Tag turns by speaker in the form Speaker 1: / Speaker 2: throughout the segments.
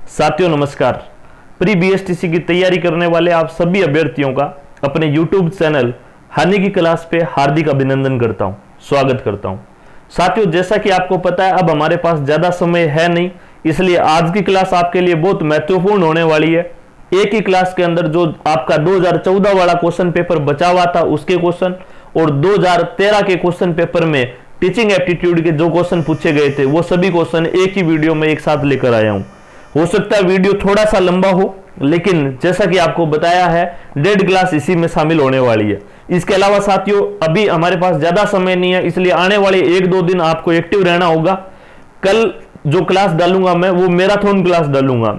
Speaker 1: साथियों नमस्कार। Pre BSTC की तैयारी करने वाले आप सभी अभ्यर्थियों का अपने YouTube चैनल हानि की क्लास पे हार्दिक अभिनंदन करता हूं, स्वागत करता हूं। साथियों जैसा कि आपको पता है अब हमारे पास ज्यादा समय है नहीं, इसलिए आज की क्लास आपके लिए बहुत महत्वपूर्ण होने वाली है। एक ही क्लास के अंदर जो आपका 2014 वाला क्वेश्चन पेपर बचा हुआ था उसके क्वेश्चन और 2013 के क्वेश्चन पेपर में टीचिंग एप्टीट्यूड के जो क्वेश्चन पूछे गए थे वो सभी क्वेश्चन एक ही वीडियो में एक साथ लेकर आया हूं। हो सकता है वीडियो थोड़ा सा लंबा हो, लेकिन जैसा कि आपको बताया है 1.5 क्लास इसी में शामिल होने वाली है। इसके अलावा साथियों अभी हमारे पास ज्यादा समय नहीं है, इसलिए आने वाले 1-2 दिन आपको एक्टिव रहना होगा। कल जो क्लास डालूंगा मैं वो मैराथन क्लास डालूंगा,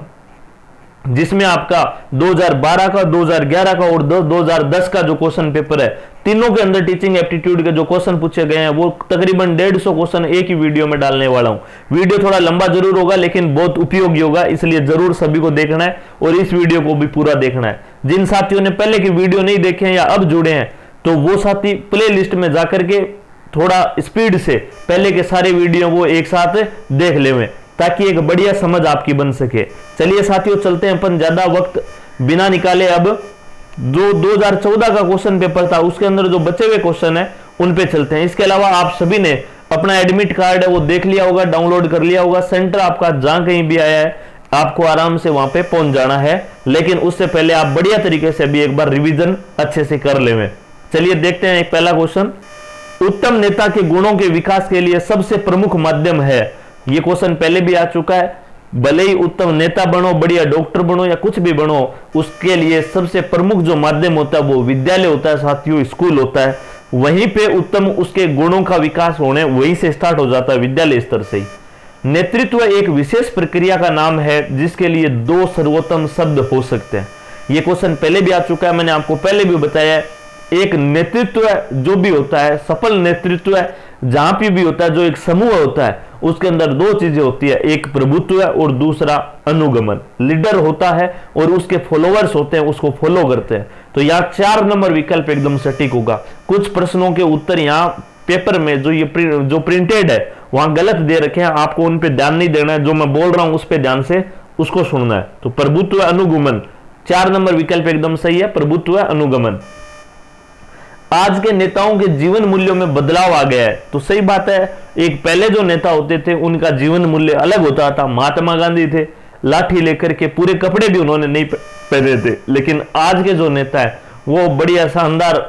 Speaker 1: जिसमें आपका 2012 का, 2011 का और 2010 का जो क्वेश्चन पेपर है, तीनों के अंदर टीचिंग एप्टीट्यूड के जो क्वेश्चन पूछे गए हैं वो तकरीबन 150 क्वेश्चन एक ही वीडियो में डालने वाला हूं। वीडियो थोड़ा लंबा जरूर होगा लेकिन बहुत उपयोगी होगा, इसलिए जरूर सभी को देखना है और इस वीडियो को भी पूरा देखना है। जिन साथियों ने पहले की वीडियो नहीं देखे हैं या अब जुड़े हैं तो वो साथी प्ले लिस्ट में जाकर के थोड़ा स्पीड से पहले के सारे वीडियो वो एक साथ देख ले, ताकि एक बढ़िया समझ आपकी बन सके। चलिए साथियों चलते हैं, अपन ज्यादा वक्त बिना निकाले अब जो 2014 का क्वेश्चन पेपर था उसके अंदर जो बचे हुए क्वेश्चन है उन पे चलते हैं। इसके अलावा आप सभी ने अपना एडमिट कार्ड है वो देख लिया होगा, डाउनलोड कर लिया होगा। सेंटर आपका जहां कहीं भी आया है आपको आराम से वहां पे पहुंच जाना है, लेकिन उससे पहले आप बढ़िया तरीके से भी एक बार रिविजन अच्छे से कर लें। चलिए देखते हैं एक पहला क्वेश्चन। उत्तम नेता के गुणों के विकास के लिए सबसे प्रमुख माध्यम है। ये क्वेश्चन पहले भी आ चुका है। भले ही उत्तम नेता बनो, बढ़िया डॉक्टर बनो या कुछ भी बनो, उसके लिए सबसे प्रमुख जो माध्यम होता है वो विद्यालय होता है साथियों, स्कूल होता है। वहीं पे उत्तम उसके गुणों का विकास होने वहीं से स्टार्ट हो जाता है, विद्यालय स्तर से ही। नेतृत्व एक विशेष प्रक्रिया का नाम है जिसके लिए 2 सर्वोत्तम शब्द हो सकते हैं। ये क्वेश्चन पहले भी आ चुका है, मैंने आपको पहले भी बताया है। एक नेतृत्व जो भी होता है, सफल नेतृत्व है जहां पे भी होता है, जो एक समूह होता है उसके अंदर 2 चीजें होती है, एक प्रभुत्व है और दूसरा अनुगमन। लीडर होता है और उसके फॉलोअर्स होते हैं, उसको फॉलो करते हैं। तो यहाँ 4 नंबर विकल्प एकदम सटीक होगा। कुछ प्रश्नों के उत्तर यहाँ पेपर में जो प्रिंटेड है वहां गलत दे रखे हैं, आपको उन पे ध्यान नहीं देना है, जो मैं बोल रहा हूं उस पे ध्यान से उसको सुनना है। तो प्रभुत्व अनुगमन 4 नंबर विकल्प एकदम सही है, प्रभुत्व अनुगमन। आज के नेताओं के जीवन मूल्यों में बदलाव आ गया है, तो सही बात है। एक पहले जो नेता होते थे उनका जीवन मूल्य अलग होता था। महात्मा गांधी थे, लाठी लेकर के, पूरे कपड़े भी उन्होंने नहीं पहने थे। लेकिन आज के जो नेता है वो बढ़िया शानदार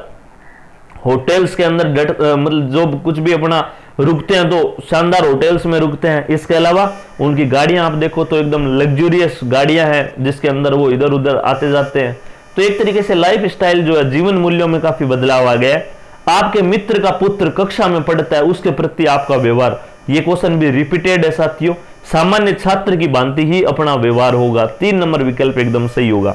Speaker 1: होटल्स के अंदर मतलब जो कुछ भी अपना रुकते हैं तो शानदार होटल्स में रुकते हैं। इसके अलावा उनकी गाड़ियां आप देखो तो एकदम लग्जूरियस गाड़ियां हैं जिसके अंदर वो इधर उधर आते जाते हैं। तो एक तरीके से लाइफ स्टाइल जो है, जीवन मूल्यों में काफी बदलाव आ गया है। आपके मित्र का पुत्र कक्षा में पढ़ता है, उसके प्रति आपका व्यवहार, ये क्वेश्चन भी रिपीटेड है साथियों। सामान्य छात्र की भांति ही अपना व्यवहार होगा, 3 नंबर विकल्प एकदम सही होगा।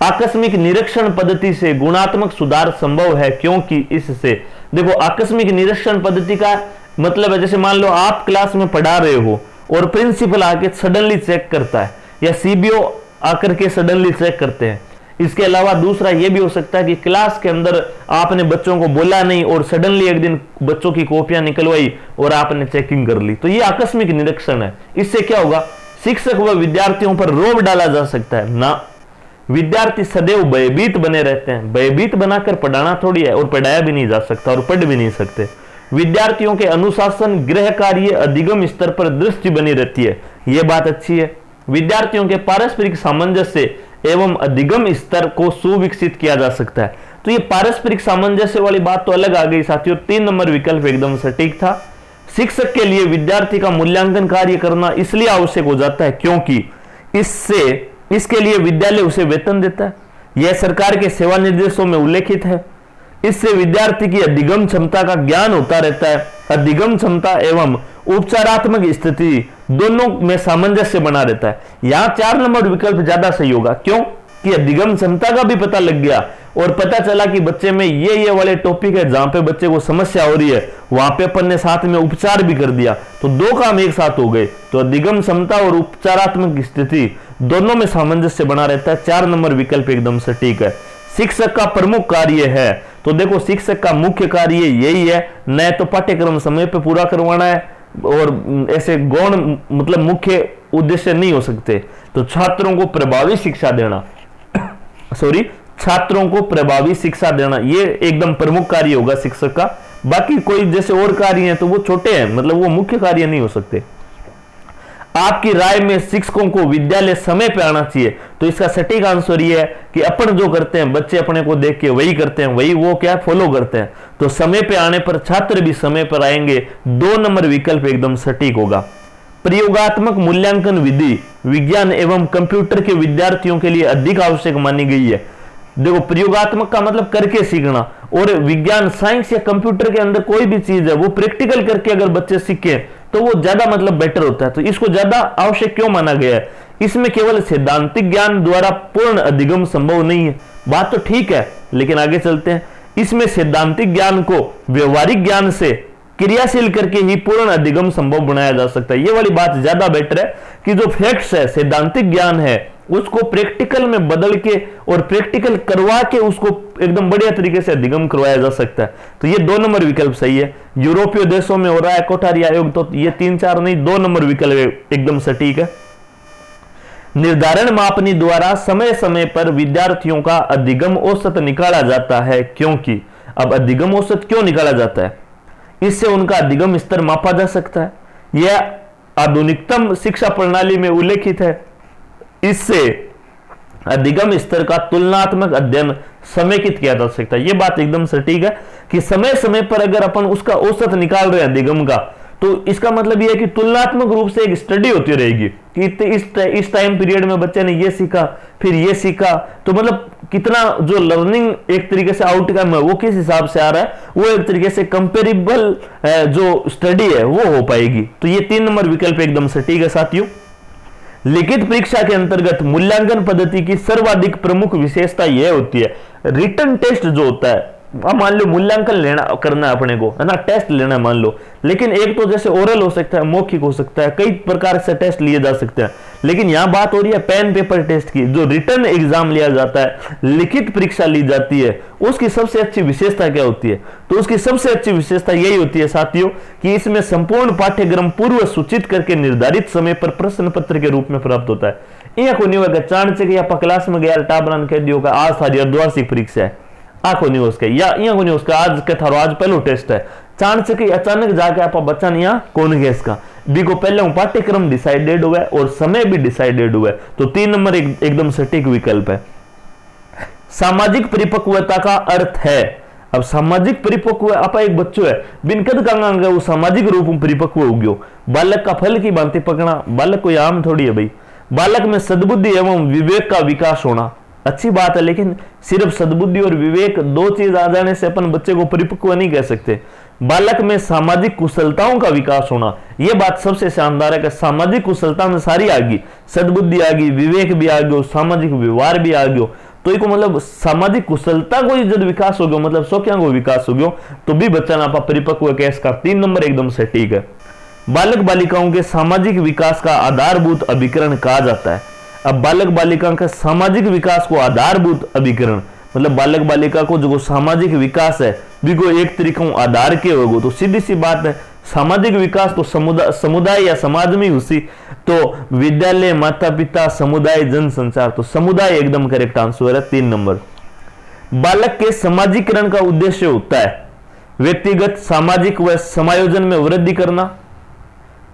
Speaker 1: आकस्मिक निरीक्षण पद्धति से गुणात्मक सुधार संभव है क्योंकि इससे, देखो आकस्मिक निरीक्षण पद्धति का मतलब है जैसे मान लो आप क्लास में पढ़ा रहे हो और प्रिंसिपल आके सडनली चेक करता है या सीबीओ आकर के सडनली चेक करते हैं। इसके अलावा दूसरा यह भी हो सकता है कि क्लास के अंदर आपने बच्चों को बोला नहीं और सडनली एक दिन बच्चों की कॉपियां निकलवाई और आपने चेकिंग कर ली, तो यह आकस्मिक निरीक्षण है। इससे क्या होगा, शिक्षक व विद्यार्थियों पर रोब डाला जा सकता है ना। विद्यार्थी सदैव भयभीत बने रहते हैं, भयभीत बनाकर पढ़ाना थोड़ी है, और पढ़ाया भी नहीं जा सकता और पढ़ भी नहीं सकते। विद्यार्थियों के अनुशासन, गृह कार्य, अधिगम स्तर पर दृष्टि बनी रहती है, यह बात अच्छी है। विद्यार्थियों के पारस्परिक सामंजस्य एवं अधिगम स्तर को सुविकसित किया जा सकता है। तो ये पारस्परिक सामंजस्य वाली बात तो अलग आ गई साथियों, 3 नंबर विकल्प एकदम सटीक था। शिक्षक के लिए विद्यार्थी का मूल्यांकन कार्य करना इसलिए आवश्यक हो जाता है क्योंकि इसके लिए विद्यालय उसे वेतन देता है, यह सरकार के सेवा निर्देशों में उल्लेखित है। इससे विद्यार्थी की अधिगम क्षमता का ज्ञान होता रहता है। अधिगम क्षमता एवं उपचारात्मक स्थिति दोनों में सामंजस्य बना रहता है। यहां 4 नंबर विकल्प ज्यादा सही होगा, क्यों कि अधिगम क्षमता का भी पता लग गया और पता चला कि बच्चे में ये वाले टॉपिक है जहां पे बच्चे को समस्या हो रही है, वहां पे अपन ने साथ में उपचार भी कर दिया, तो 2 काम एक साथ हो गए। तो अधिगम क्षमता और उपचारात्मक स्थिति दोनों में सामंजस्य बना रहता है। 4 नंबर विकल्प एकदम सटीक है। शिक्षक का प्रमुख कार्य है, तो देखो शिक्षक का मुख्य कार्य यही है, न तो पाठ्यक्रम समय पे पूरा करवाना है और ऐसे गौण मतलब मुख्य उद्देश्य नहीं हो सकते। तो छात्रों को प्रभावी शिक्षा देना छात्रों को प्रभावी शिक्षा देना ये एकदम प्रमुख कार्य होगा शिक्षक का। बाकी कोई जैसे और कार्य हैं तो वो छोटे हैं, मतलब वो मुख्य कार्य नहीं हो सकते। आपकी राय में शिक्षकों को विद्यालय समय पे आना चाहिए, तो इसका सटीक आंसर ये है कि अपन जो करते हैं बच्चे अपने को देख के वही करते हैं, वही वो क्या फॉलो करते हैं। तो समय पे आने पर छात्र भी समय पर आएंगे। 2 नंबर विकल्प एकदम सटीक होगा। प्रयोगात्मक मूल्यांकन विधि विज्ञान एवं कंप्यूटर के विद्यार्थियों के लिए अधिक आवश्यक मानी गई है। देखो, प्रयोगात्मक का मतलब करके सीखना, और विज्ञान साइंस या कंप्यूटर के अंदर कोई भी चीज है वो प्रैक्टिकल करके अगर बच्चे सीखे तो वो ज्यादा मतलब बेटर होता है। तो इसको ज्यादा आवश्यक क्यों माना गया है? इसमें केवल सैद्धांतिक ज्ञान द्वारा पूर्ण अधिगम संभव नहीं है। बात तो ठीक है, लेकिन आगे चलते हैं। इसमें सैद्धांतिक ज्ञान को व्यवहारिक ज्ञान से क्रियाशील करके ही पूर्ण अधिगम संभव बनाया जा सकता है। ये वाली बात ज्यादा बेटर है कि जो फैक्ट्स है, सैद्धांतिक ज्ञान है, उसको प्रैक्टिकल में बदल के और प्रैक्टिकल करवा के उसको एकदम बढ़िया तरीके से अधिगम करवाया जा सकता है। तो ये 2 नंबर विकल्प सही है। यूरोपीय देशों में हो रहा है कोठारी आयोग, तो ये 3 4 नहीं 2 नंबर विकल्प एकदम सटीक है। निर्धारण मापनी द्वारा समय समय पर विद्यार्थियों का अधिगम औसत निकाला जाता है, क्योंकि अब अधिगम औसत क्यों निकाला जाता है? इससे उनका अधिगम स्तर मापा जा सकता है। यह आधुनिकतम शिक्षा प्रणाली में उल्लेखित है। इससे अधिगम स्तर का तुलनात्मक अध्ययन समेकित किया जा सकता है। यह बात एकदम सटीक है कि समय समय पर अगर अपन उसका औसत निकाल रहे हैं अधिगम का, तो इसका मतलब यह है कि तुलनात्मक रूप से एक स्टडी होती रहेगी कि इस टाइम पीरियड में बच्चे ने ये सीखा, फिर ये सीखा, तो मतलब कितना जो लर्निंग एक तरीके से आउटकम है वो किस हिसाब से आ रहा है, वो एक तरीके से कंपेरेबल जो स्टडी है वो हो पाएगी। तो ये 3 नंबर विकल्प एकदम सटीक है साथियों। लिखित परीक्षा के अंतर्गत मूल्यांकन पद्धति की सर्वाधिक प्रमुख विशेषता यह होती है, रिटन टेस्ट जो होता है, अब मान लो मूल्यांकन लेना करना है अपने को, है ना, टेस्ट लेना है मान लो, लेकिन एक तो जैसे ओरल हो सकता है, मौखिक हो सकता है, कई प्रकार से टेस्ट लिए जा सकते हैं, लेकिन यहां बात हो रही है पेन पेपर टेस्ट की। जो रिटन एग्जाम लिया जाता है, लिखित परीक्षा ली जाती है, उसकी सबसे अच्छी विशेषता क्या होती है? तो उसकी सबसे अच्छी विशेषता यही होती है साथियों कि इसमें संपूर्ण पाठ्यक्रम पूर्व सूचित करके निर्धारित समय पर प्रश्न पत्र के रूप में प्राप्त होता है। यह को नहीं होगा चाणक्य या क्लास में गया टाबरान कह दियो आज थारी अर्धवार्षिक परीक्षा है, आंखों नहीं उसके या यहाँ को नहीं उसका आज के थारो आज पहलो टेस्ट है, चाणक्य अचानक जाके आप बच्चा नहीं यहाँ कौन गया इसका बी को पहले पाठ्यक्रम डिसाइडेड हुआ है और समय भी डिसाइडेड हुआ है। तो 3 नंबर एकदम सटीक विकल्प है। सामाजिक परिपक्वता का अर्थ है, अब सामाजिक परिपक्व आप एक बच्चों है बिन कद कांगा वो सामाजिक रूप में परिपक्व हो गयो। बालक का फल की भांति पकड़ा, बालक कोई आम थोड़ी है भाई। बालक में सद्बुद्धि एवं विवेक का विकास होना अच्छी बात है, लेकिन सिर्फ सद्बुद्धि और विवेक 2 चीज आ जाने से अपन बच्चे को परिपक्व नहीं कह सकते। बालक में सामाजिक कुशलताओं का विकास होना, यह बात सबसे शानदार है कि सामाजिक कुशलता में सारी आ गई, सद्बुद्धि आ गई, विवेक भी आ गयो, सामाजिक व्यवहार भी आ गयो। तो एक मतलब सामाजिक कुशलता को जब विकास हो गयो, मतलब सौख्या को विकास हो गयो, तो भी बच्चा ना परिपक्व केस का 3 नंबर एकदम से ठीक है। बालक बालिकाओं के सामाजिक विकास का आधारभूत अभिकरण कहा जाता है। अब बालक बालिका का सामाजिक विकास को आधारभूत अभिकरण मतलब बालक बालिका को जो सामाजिक विकास है बिको एक तरीका आधार के होगो, तो सीधी सी बात है सामाजिक विकास तो समुदाय या समाज में उसी, तो विद्यालय, माता पिता, समुदाय, जनसंचार, तो समुदाय एकदम करेक्ट आंसर है 3 नंबर। बालक के सामाजिकरण का उद्देश्य होता है व्यक्तिगत, सामाजिक व समायोजन में वृद्धि करना,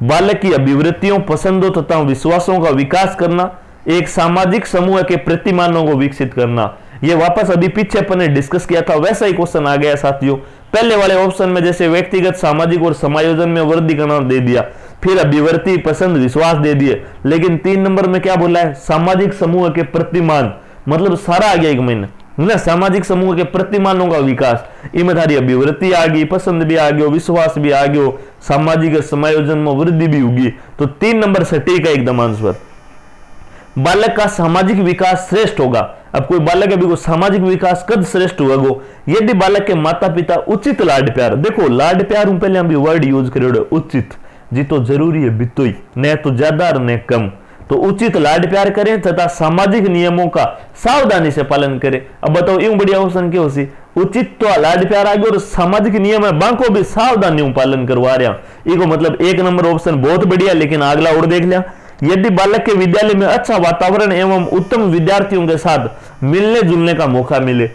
Speaker 1: बालक की अभिवृत्तियों, पसंदों तथा विश्वासों का विकास करना, एक सामाजिक समूह के प्रतिमानों को विकसित करना। ये वापस अभी पीछे अपन ने डिस्कस किया था वैसा ही क्वेश्चन आ गया साथियों। पहले वाले ऑप्शन में जैसे व्यक्तिगत, सामाजिक और समायोजन में वृद्धि करना दे दिया, फिर अभिवृत्ति, पसंद, विश्वास दे दिए, लेकिन 3 नंबर में क्या बोला है? सामाजिक समूह के प्रतिमान, मतलब सारा आ गया एक महीने ना, सामाजिक समूह के प्रतिमानों का विकास, ईमानदारी, अभिवृत्ति आ गई, पसंद भी आ गयो, विश्वास भी आ गयो, सामाजिक समायोजन में वृद्धि भी होगी। तो 3 नंबर सटीक है एकदम आंसर। बालक का सामाजिक विकास श्रेष्ठ होगा। अब कोई बालक अभी को सामाजिक विकास कद श्रेष्ठ होगा यदि बालक के माता पिता उचित लाड प्यार, देखो लाड प्यार पहले हम वर्ड यूज करें उचित, जी तो जरूरी है बितोई, न तो ज्यादा न कम, तो उचित लाड प्यार करें तथा सामाजिक नियमों का सावधानी से पालन करें। अब बताओ यूं बढ़िया ऑप्शन क्या होसी? उचित तो लाड प्यार आ गया और सामाजिक नियम है बांको भी सावधानी पालन करवा रहा। इको मतलब 1 नंबर ऑप्शन बहुत बढ़िया, लेकिन अगला और देख लिया यदि बालक के विद्यालय में अच्छा वातावरण एवं उत्तम विद्यार्थियों के साथ मिलने जुलने का मौका मिले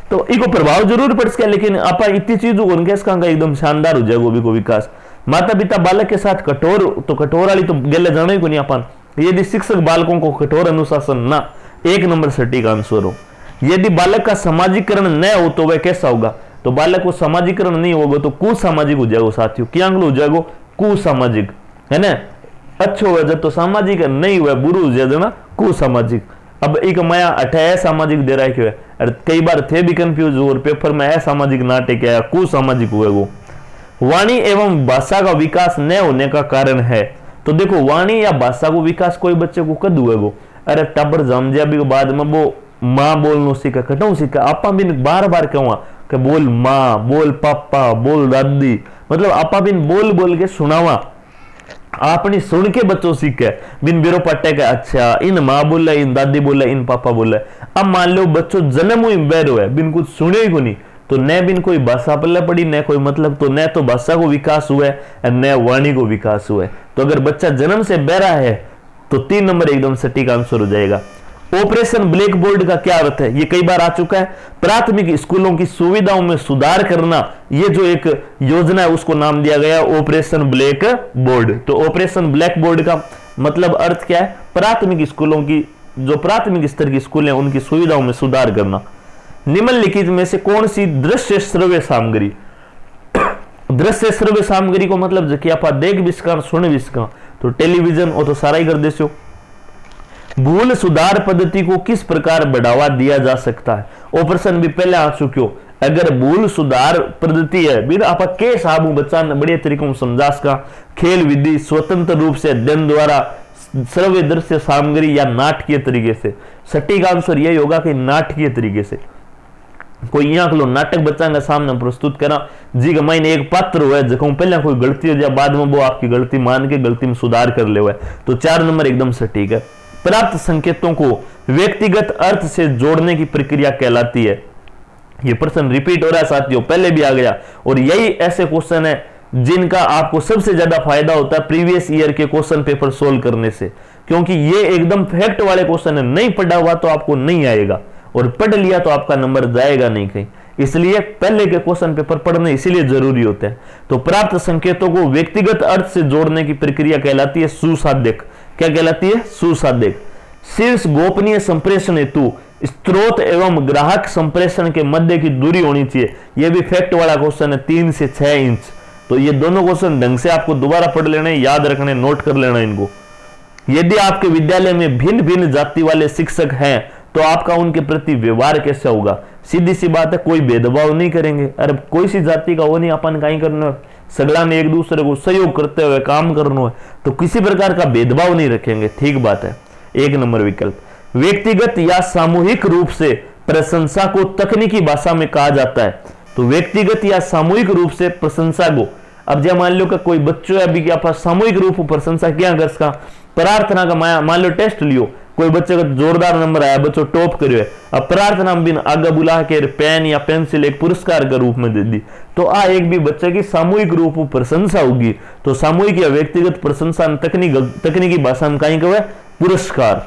Speaker 1: तो इको प्रभाव जरूर पड़ सके, लेकिन आप इतनी चीजों को एकदम शानदार हो जाएगा को विकास। माता पिता बालक के साथ कठोर वाली तो गले जाने को नहीं अपन। यदि शिक्षक बालकों को कठोर अनुशासन ना, 1 नंबर सटीक आंसर हो। यदि बालक का समाजीकरण न हो तो वह कैसा होगा? तो बालक को समाजीकरण नहीं होगा तो कुसामाजिक हो जाएगा साथियों। क्या हो जाएगा? कुसामाजिक, है ना। अच्छो हो जाए तो सामाजिक, नहीं हुआ बुरु हो जाए ना कुसामाजिक। अब एक माया अठे सामाजिक दे रहा है, और कई बार थे भी कंफ्यूज और पेपर में असामाजिक नाटक आया, कुसामाजिक हुए वो। वाणी एवं भाषा का विकास न होने का कारण है, तो देखो वाणी या भाषा को विकास कोई बच्चे को कद हुए वो, अरे टबर जम जाए के बाद में वो माँ बोलना सीखा, कटो सीखा। आपा भी बार बार कहूँ कि बोल माँ, बोल पापा, बोल दादी, मतलब आपा भी बोल बोल के सुनावा, आपने सुन के बच्चों सीखे बिन बिरो पट्टे के अच्छा इन माँ बोला, इन दादी बोला, इन पापा बोला। अब मान लो बच्चों जन्म हुई बैरो है, बिन कुछ सुने ही को नहीं, तो न बिन कोई भाषा पल्ले पड़ी, न कोई मतलब, तो न तो भाषा को विकास हुआ है न वाणी को विकास हुआ है। तो अगर बच्चा जन्म से बहरा है तो 3 नंबर एकदम सटीक आंसर हो जाएगा। ऑपरेशन ब्लैक बोर्ड का क्या अर्थ है? ये कई बार आ चुका है। प्राथमिक स्कूलों की सुविधाओं में सुधार करना, ये जो एक योजना है उसको नाम दिया गया ऑपरेशन ब्लैक बोर्ड। तो ऑपरेशन ब्लैक बोर्ड का मतलब अर्थ क्या है? प्राथमिक स्कूलों की, जो प्राथमिक स्तर की स्कूल है उनकी सुविधाओं में सुधार करना। निम्नलिखित में से कौन सी दृश्य श्रव्य सामग्री, दृश्य श्रव्य सामग्री को मतलब कि आप देख भी सका सुन भी सका, तो टेलीविजन और तो सारा ही कर देसो। भूल सुधार पद्धति को किस प्रकार बढ़ावा दिया जा सकता है? ऑपरेशन भी पहले आ चुके हो। अगर भूल सुधार पद्धति है बिन आप के साबू बच्चा ने बढ़िया तरीकों से समझा सका, खेल विधि, स्वतंत्र रूप से अध्ययन द्वारा, श्रव्य दृश्य सामग्री या नाटकीय तरीके से। सटीक आंसर यही होगा कि नाटकीय तरीके से। कोई यहाँ लो नाटक बच्चा के सामने प्रस्तुत करा जी का माइन एक पात्र हुआ है, जखों पहले कोई गलती हो जाए बाद में वो आपकी गलती मान के गलती में सुधार कर ले हुआ है, तो 4 नंबर एकदम सटीक है। प्राप्त संकेतों को व्यक्तिगत अर्थ से जोड़ने की प्रक्रिया कहलाती है। ये प्रश्न रिपीट हो रहा है साथियों, पहले भी आ गया, और यही ऐसे क्वेश्चन है जिनका आपको सबसे ज्यादा फायदा होता है प्रीवियस ईयर के क्वेश्चन पेपर सोल्व करने से, क्योंकि ये एकदम फैक्ट वाले क्वेश्चन है। नहीं पढ़ा हुआ तो आपको नहीं आएगा, और पढ़ लिया तो आपका नंबर जाएगा नहीं कहीं। इसलिए पहले के क्वेश्चन पेपर पढ़ने इसीलिए जरूरी होते हैं। तो प्राप्त संकेतों को व्यक्तिगत अर्थ से जोड़ने की प्रक्रिया कहलाती है सुसाध्यक। क्या कहलाती है? सुसाध्यक। शीर्ष गोपनीय संप्रेषण हेतु स्रोत एवं ग्राहक संप्रेषण के मध्य की दूरी होनी चाहिए। यह भी फैक्ट वाला क्वेश्चन है, 3 से 6 इंच। तो ये दोनों क्वेश्चन ढंग से आपको दोबारा पढ़ लेने, याद रखने, नोट कर लेना इनको। यदि आपके विद्यालय में भिन्न भिन्न जाति वाले शिक्षक हैं तो आपका उनके प्रति व्यवहार कैसा होगा? सीधी सी बात है, कोई भेदभाव नहीं करेंगे। अरे कोई सी जाति का वो नहीं, अपन कहीं करना, सगला में एक दूसरे को सहयोग करते हुए काम करना है, तो किसी प्रकार का भेदभाव नहीं रखेंगे। ठीक बात है, 1 नंबर विकल्प। व्यक्तिगत या सामूहिक रूप से प्रशंसा को तकनीकी भाषा में कहा जाता है। तो व्यक्तिगत या सामूहिक रूप से प्रशंसा को, अब जब मान लो कि कोई बच्चों अभी क्या पास सामूहिक रूप में प्रशंसा क्या कर सका? प्रार्थना का मान लो टेस्ट लियो, कोई बच्चे का जोरदार नंबर आया, बच्चों टॉप करियो है, अब प्रार्थना बिन आगे बुला के पेन या पेंसिल एक पुरस्कार के रूप में दे दी, तो एक भी बच्चे की सामूहिक रूप में प्रशंसा होगी। तो सामूहिक या व्यक्तिगत प्रशंसा तकनीकी भाषा में कहीं कहे पुरस्कार।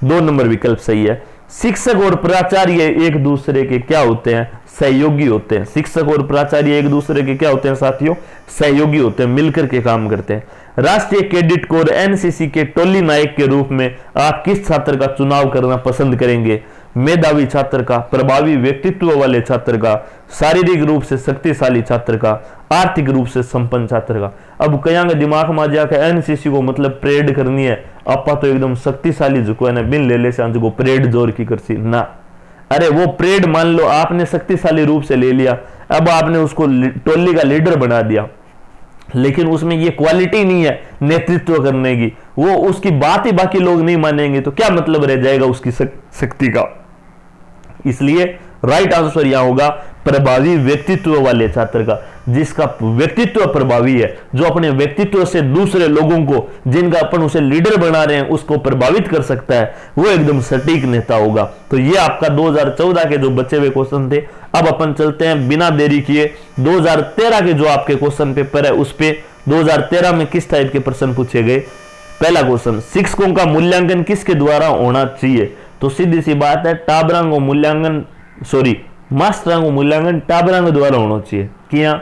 Speaker 1: 2 नंबर विकल्प सही है। शिक्षक और प्राचार्य एक दूसरे के क्या होते हैं? सहयोगी होते हैं। शिक्षक और प्राचार्य एक दूसरे के क्या होते हैं साथियों? सहयोगी होते हैं, मिलकर के काम करते हैं। राष्ट्रीय कैडेट कोर एनसीसी के टोली नायक के रूप में आप किस छात्र का चुनाव करना पसंद करेंगे? मेधावी छात्र का, प्रभावी व्यक्तित्व वाले छात्र का, शारीरिक रूप से शक्तिशाली छात्र का, आर्थिक रूप से संपन्न छात्र का। अब कया दिमाग में आ जाकर एनसीसी को मतलब परेड करनी है, आपा तो एकदम शक्तिशाली झुको है ना, बिन ले ले से परेड जोर की करसी ना। अरे वो परेड मान लो आपने शक्तिशाली रूप से ले लिया, अब आपने उसको टोली का लीडर बना दिया, लेकिन उसमें ये क्वालिटी नहीं है नेतृत्व करने की, वो उसकी बात ही बाकी लोग नहीं मानेंगे, तो क्या मतलब रह जाएगा उसकी शक्ति का? इसलिए राइट आंसर यहां होगा प्रभावी व्यक्तित्व वाले छात्र का, जिसका व्यक्तित्व प्रभावी है, जो अपने व्यक्तित्व से दूसरे लोगों को, जिनका अपन उसे लीडर बना रहे हैं, उसको प्रभावित कर सकता है, वो एकदम सटीक नेता होगा। तो ये आपका 2014 के जो बचे हुए क्वेश्चन थे। अब अपन चलते हैं बिना देरी किए 2013 के जो आपके क्वेश्चन पेपर है उस पे। 2013 में किस टाइप के प्रश्न पूछे गए? पहला क्वेश्चन, शिक्षकों का मूल्यांकन किसके द्वारा होना चाहिए? तो सीधी सी बात है, टाबरांगो मूल्यांकन मास्टरांगो मूल्यांकन टाबरांगो द्वारा होना चाहिए। क्या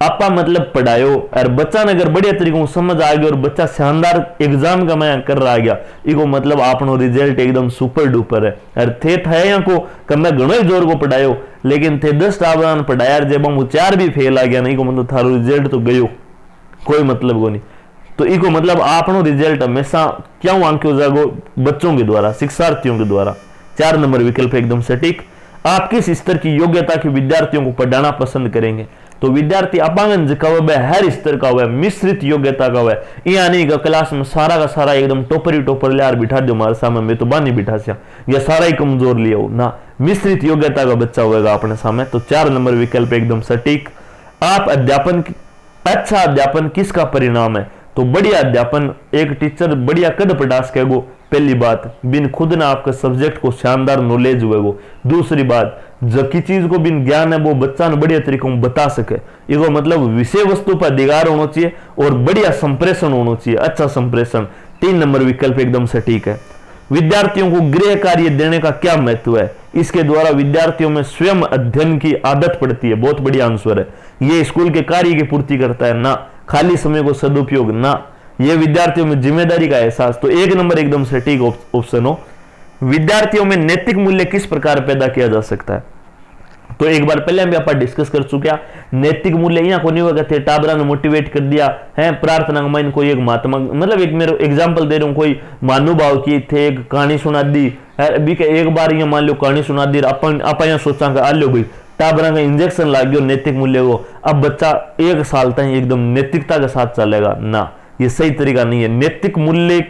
Speaker 1: आपा मतलब पढ़ायो और बच्चा ने अगर बढ़िया तरीके से समझ आ गया और बच्चा शानदार एग्जाम का मैं कर रहा गया, इको मतलब आपनो रिजल्ट एकदम सुपर डुपर है। और थे यहाँ को कम घणो जोर को पढ़ायो, लेकिन थे 10 टाबरान पढ़ाया जब हम 4 भी फेल आ गया, नहीं को मतलब थारो रिजल्ट तो गयो, कोई मतलब को नहीं। तो इको मतलब आपनो रिजल्ट हमेशा क्यों आंक्यो जागो? बच्चों के द्वारा, शिक्षार्थियों के द्वारा। 4 नंबर विकल्प एकदम सटीक। आप किस स्तर की योग्यता के विद्यार्थियों को पढ़ाना पसंद करेंगे? तो विद्यार्थी अपांगन का हुआ हर स्तर का हुआ, मिश्रित योग्यता का हुआ, यानी कि क्लास में सारा का सारा एकदम टोपर ले यार बिठा दो हमारे सामने, मैं तो बानी बिठा सिया, या सारा ही कमजोर लिया हो ना, मिश्रित योग्यता का बच्चा होगा अपने सामने। तो 4 नंबर विकल्प एकदम सटीक। आप अध्यापन, अच्छा अध्यापन किसका परिणाम है? तो बढ़िया अध्यापन, एक टीचर बढ़िया कद पढ़ा सकेगो, पहली बात, बिन खुद ना आपके सब्जेक्ट को शानदार नॉलेज हुए वो। दूसरी बात, जबकि चीज को बिन ज्ञान है वो बच्चा ने बढ़िया तरीकों में बता सके, इसको मतलब विषय वस्तु पर अधिकार होना चाहिए और बढ़िया संप्रेषण होना चाहिए, अच्छा संप्रेषण। 3 नंबर विकल्प एकदम सटीक है। विद्यार्थियों को गृह कार्य देने का क्या महत्व है? इसके द्वारा विद्यार्थियों में स्वयं अध्ययन की आदत पड़ती है, बहुत बढ़िया आंसर है। ये स्कूल के कार्य की पूर्ति करता है ना, खाली समय को सदुपयोग ना, ये विद्यार्थियों में जिम्मेदारी का एहसास। तो 1 नंबर एकदम सटीक ऑप्शन हो। विद्यार्थियों में नैतिक मूल्य किस प्रकार पैदा किया जा सकता है? तो एक बार पहले हम आप डिस्कस कर चुके हैं, नैतिक मूल्य यहाँ को नहीं होगा थे टाबरा ने मोटिवेट कर दिया है, प्रार्थना में इन कोई एक महात्मा, मतलब एक मेरे एग्जांपल दे रहा हूँ, कोई महानुभाव की थे एक कहानी सुना दी है, अभी के एक बार ये मान लो कहानी सुना दी, अपन यहाँ सोचा आ लो भाई टाबरा का इंजेक्शन लाग गयो नैतिक मूल्य को, अब बच्चा 1 साल तक एकदम नैतिकता के साथ चलेगा ना, ये सही तरीका नहीं है। नैतिक मूल्य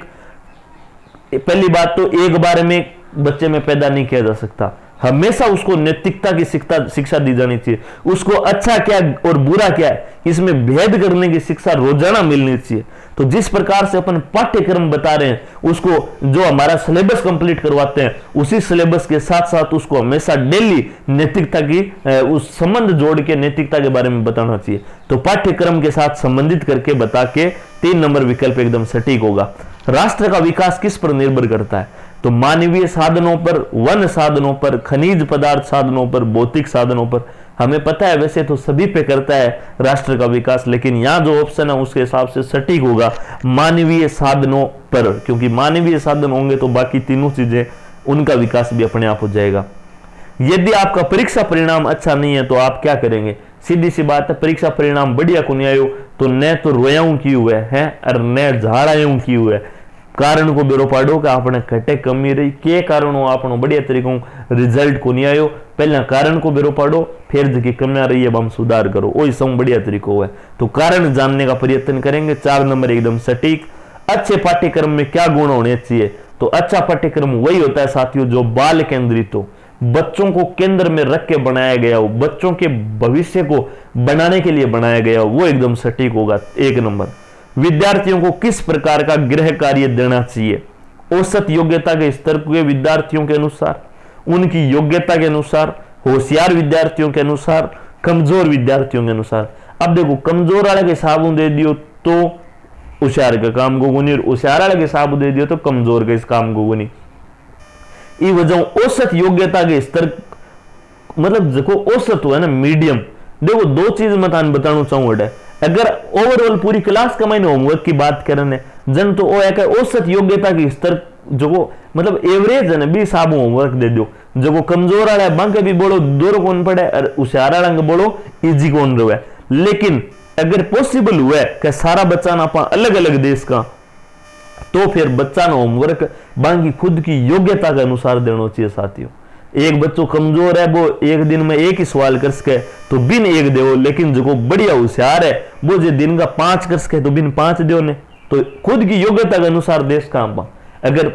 Speaker 1: पहली बात तो एक बार में बच्चे में पैदा नहीं किया जा सकता, हमेशा उसको नैतिकता की शिक्षा दी जानी चाहिए, उसको अच्छा क्या और बुरा क्या है इसमें भेद करने की शिक्षा रोजाना मिलनी चाहिए। तो जिस प्रकार से अपन पाठ्यक्रम बता रहे हैं उसको जो हमारा सिलेबस कंप्लीट करवाते हैं, उसी सिलेबस के साथ साथ उसको हमेशा डेली नैतिकता की उस संबंध जोड़ के नैतिकता के बारे में बताना चाहिए। तो पाठ्यक्रम के साथ संबंधित करके बता के 3 नंबर विकल्प एकदम सटीक होगा। राष्ट्र का विकास किस पर निर्भर करता है? तो मानवीय साधनों पर, वन साधनों पर, खनिज पदार्थ साधनों पर, भौतिक साधनों पर। हमें पता है वैसे तो सभी पे करता है राष्ट्र का विकास, लेकिन यहाँ जो ऑप्शन है उसके हिसाब से सटीक होगा मानवीय साधनों पर, क्योंकि मानवीय साधन होंगे तो बाकी तीनों चीजें उनका विकास भी अपने आप हो जाएगा। यदि आपका परीक्षा परिणाम अच्छा नहीं है तो आप क्या करेंगे? सीधी सी बात है, परीक्षा परिणाम बढ़िया को नहीं आयो तो न तो रोयाऊं की हुए हैं और न झाड़ाऊं की हुए। कारण को बेरो पाड़ो कि आपने घटे कमी रही, के कारणों आपनो बढ़िया तरीकों रिजल्ट को नहीं आयो, पहले कारण को बेरो पाड़ो, फिर जकी कमियां रही है हम सुधार करो, वही सब बढ़िया तरीको है। तो कारण जानने का प्रयत्न करेंगे। 4 नंबर एकदम सटीक। अच्छे पाठ्यक्रम में क्या गुण होने चाहिए? तो अच्छा पाठ्यक्रम वही होता है साथियों जो बाल केंद्रित हो, बच्चों को केंद्र में रख के बनाया गया हो, बच्चों के भविष्य को बनाने के लिए बनाया गया हो, वो एकदम सटीक होगा। 1 नंबर। विद्यार्थियों को किस प्रकार का गृह कार्य देना चाहिए? औसत योग्यता के स्तर के विद्यार्थियों के अनुसार, उनकी योग्यता के अनुसार, होशियार विद्यार्थियों के अनुसार, कमजोर विद्यार्थियों के अनुसार। अब देखो कमजोर वाले के हिसाब दे दियो तो होशियार के काम को गुनी, होशियार वाले के हिसाब दे दियो तो कमजोर के इस काम को गुनी। ई वजह औसत योग्यता के स्तर, मतलब देखो औसत हुआ ना मीडियम। देखो 2 चीज मैं बताना चाहूंगा, अगर ओवरऑल पूरी क्लास का मैंने होमवर्क की बात करने जन तो वो एक औसत योग्यता की स्तर जो मतलब एवरेज है ना भी हिसाब होमवर्क दे दो, जो कमजोर वाला है बांके भी बोलो दूर कौन पड़े और होशियार वाला बोलो इजी कौन रहे। लेकिन अगर पॉसिबल हुआ कि सारा बच्चा ना अपना अलग अलग देश का, तो फिर बच्चा ना होमवर्क बाकी खुद की योग्यता के अनुसार देना चाहिए साथियों। एक बच्चों कमजोर है वो एक दिन में एक ही सवाल कर सके तो बिन 1 दो, लेकिन जो बढ़िया होशियार है वो जो दिन का 5 कर सके तो बिन 5 दो ने। तो खुद की योग्यता के अनुसार देश का अगर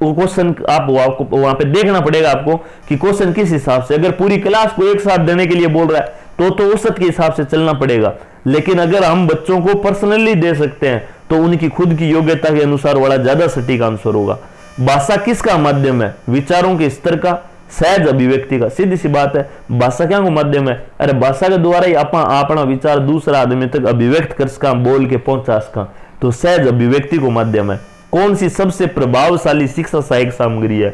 Speaker 1: वो क्वेश्चन आपको वहां पे देखना पड़ेगा आपको कि क्वेश्चन किस हिसाब से, अगर पूरी क्लास को एक साथ देने के लिए बोल रहा है तो औसत के हिसाब से चलना पड़ेगा। लेकिन अगर हम बच्चों को पर्सनली दे सकते हैं तो उनकी खुद की योग्यता के अनुसार वाला ज्यादा सटीक आंसर होगा। भाषा किसका माध्यम है? विचारों के स्तर का, सहज अभिव्यक्ति का। सीधी सी बात है, भाषा क्या को माध्यम है? अरे भाषा के द्वारा ही अपना विचार दूसरा आदमी तक अभिव्यक्त कर सका, बोल के पहुंचा सका, तो सहज अभिव्यक्ति को माध्यम है। कौन सी सबसे प्रभावशाली शिक्षा सहायक सामग्री है?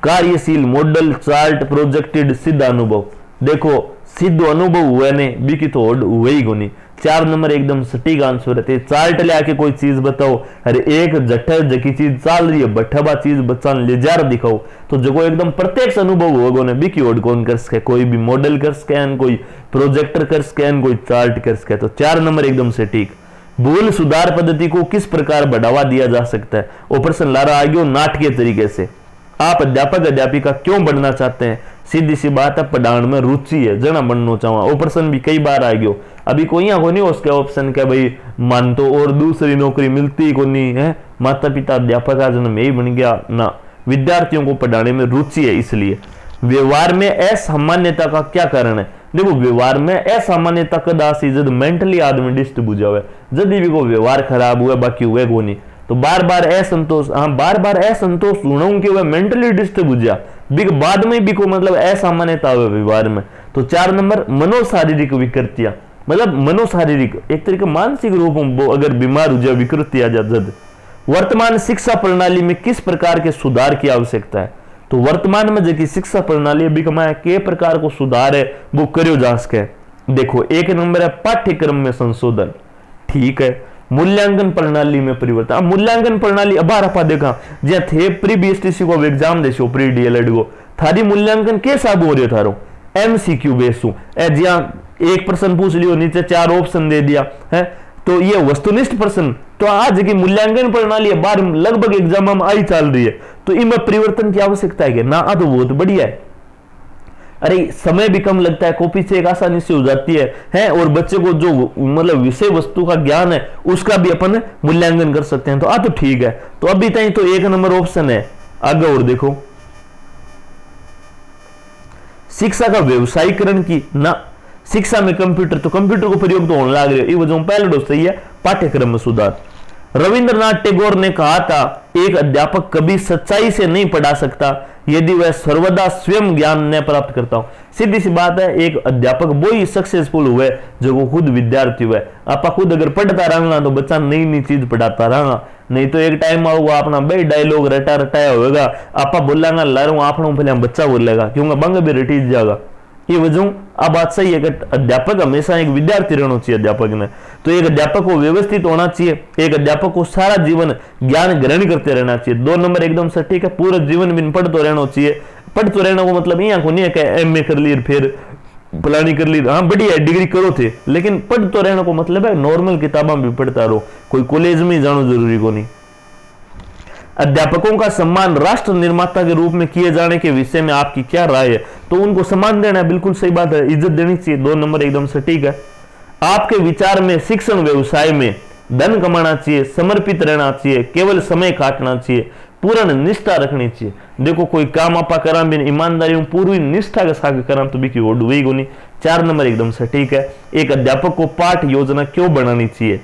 Speaker 1: कार्यशील, मॉडल, चार्ट, प्रोजेक्टेड, सिद्ध अनुभव। देखो सिद्ध अनुभव हुए ने बिकी तो हुए ही कोनी। 4 नंबर एकदम सटीक आंसर है। चार्ट ले आके कोई चीज बताओ, अरे एक जट्ठा जकी चीज चाल रही है बठबा चीज बच्चान ले जा दिखाओ, तो जो एकदम प्रत्यक्ष अनुभव होगो ने बिकी ओड कौन कर सके। कोई भी मॉडल कर सके, कोई प्रोजेक्टर कर सके, कोई चार्ट कर सके। तो 4 नंबर एकदम सटीक। भूल सुधार पद्धति को किस प्रकार बढ़ावा दिया जा सकता है? ऑपरेशन लारा आ गयो नाटकीय तरीके से। आप अध्यापक अध्यापिका क्यों बनना चाहते हैं? सीधी सी बात है, पढ़ाने में रुचि है, जना बनना चाहूँ। ऑपरेशन भी कई बार आ गयो। अभी कोई को नहीं उसके ऑप्शन के भाई मान तो और दूसरी नौकरी मिलती को नहीं है, माता पिता अध्यापक का जन्म यही बन गया ना। विद्यार्थियों को पढ़ाने में रुचि है इसलिए। व्यवहार में असामान्यता का क्या कारण है? देखो व्यवहार में असामान्यता कदा सी जब मेंटली आदमी डिस्टर्ब हो जावे, जब भी को व्यवहार खराब हुआ बाकी हुए को नहीं, तो बार बार असंतोष, हाँ बार बार असंतोष सुनो कि वह मेंटली डिस्टर्ब हो जा बिक बाद में भी को मतलब असामान्यता हुए व्यवहार में। तो 4 नंबर मनोशारीरिक विकृतियां, मतलब मनोशारीरिक एक तरीके मानसिक रूप में अगर बीमार हो जाए विकृति आ जाए। वर्तमान शिक्षा प्रणाली में किस प्रकार के सुधार की आवश्यकता है? तो वर्तमान में जो शिक्षा प्रणाली अभी कमाया के प्रकार को सुधार है वो करो जा सके। देखो 1 नंबर है पाठ्यक्रम में संशोधन, ठीक है। मूल्यांकन प्रणाली में परिवर्तन। मूल्यांकन प्रणाली अब आपा देखा ज्या थे प्री बीएसटीसी को एग्जाम देशो, प्री डीएलएड को थारी मूल्यांकन के हिसाब हो रहा थारो एमसीक्यू बेस ज्या एक प्रश्न पूछ लियो नीचे 4 ऑप्शन दे दिया है, तो ये वस्तुनिष्ठ प्रश्न। तो आज की मूल्यांकन प्रणाली बार लगभग एग्जाम में आई चल रही है, तो इनमें परिवर्तन की आवश्यकता है ना? तो बहुत बढ़िया है। अरे समय भी कम लगता है, कॉपी से एक आसानी से हो जाती है और बच्चे को जो मतलब विषय वस्तु का ज्ञान है उसका भी अपन मूल्यांकन कर सकते हैं। तो ठीक है। तो अभी तक तो 1 नंबर ऑप्शन है। आगे और देखो, शिक्षा का व्यवसायीकरण की ना, शिक्षा में कंप्यूटर, तो कंप्यूटर को प्रयोग तो होने लग रहे, ये वजह पहले डोज सही है। पाठ्यक्रम में सुधार। रविंद्रनाथ टैगोर ने कहा था एक अध्यापक कभी सच्चाई से नहीं पढ़ा सकता यदि वह सर्वदा स्वयं ज्ञान न प्राप्त करता हो। सीधी सी बात है, एक अध्यापक वो ही सक्सेसफुल हुए जो वो खुद विद्यार्थी हुए। आप खुद अगर पढ़ता रहना तो बच्चा नई नई चीज पढ़ाता रहना, नहीं तो एक टाइम आऊगा अपना भाई डायलॉग रटा रटाया होगा, आप बोलेगा लारू आपने पहले बच्चा बोलेगा क्योंकि बंग भी रटी जाएगा। ये वजह अब बात सही है कि अध्यापक हमेशा एक विद्यार्थी रहना चाहिए अध्यापक ने। तो एक अध्यापक को व्यवस्थित होना चाहिए, एक अध्यापक को सारा जीवन ज्ञान ग्रहण करते रहना चाहिए। 2 नंबर एकदम सटीक है। पूरा जीवन बिन पढ़ते रहना चाहिए। पढ़ते रहने को मतलब यहाँ को नहीं है कि एमए कर ली फिर फलानी कर ली, हाँ बढ़िया डिग्री करो थे, लेकिन पढ़ते रहने को मतलब है नॉर्मल किताबें भी पढ़ता रहो, कोई कॉलेज में जानो जरूरी को नहीं। अध्यापकों का सम्मान राष्ट्र निर्माता के रूप में किए जाने के विषय में आपकी क्या राय है? तो उनको सम्मान देना है, बिल्कुल सही बात है, इज्जत देनी चाहिए। 2 नंबर एकदम सटीक है। आपके विचार में शिक्षण व्यवसाय में धन कमाना चाहिए, समर्पित रहना चाहिए, केवल समय काटना चाहिए, पूर्ण निष्ठा रखनी चाहिए। देखो कोई काम आपा करा बिन ईमानदारी पूरी निष्ठा के साथ करा तो भी ओड हुई को नहीं। 4 नंबर एकदम सटीक है। एक अध्यापक को पाठ योजना क्यों बनानी चाहिए?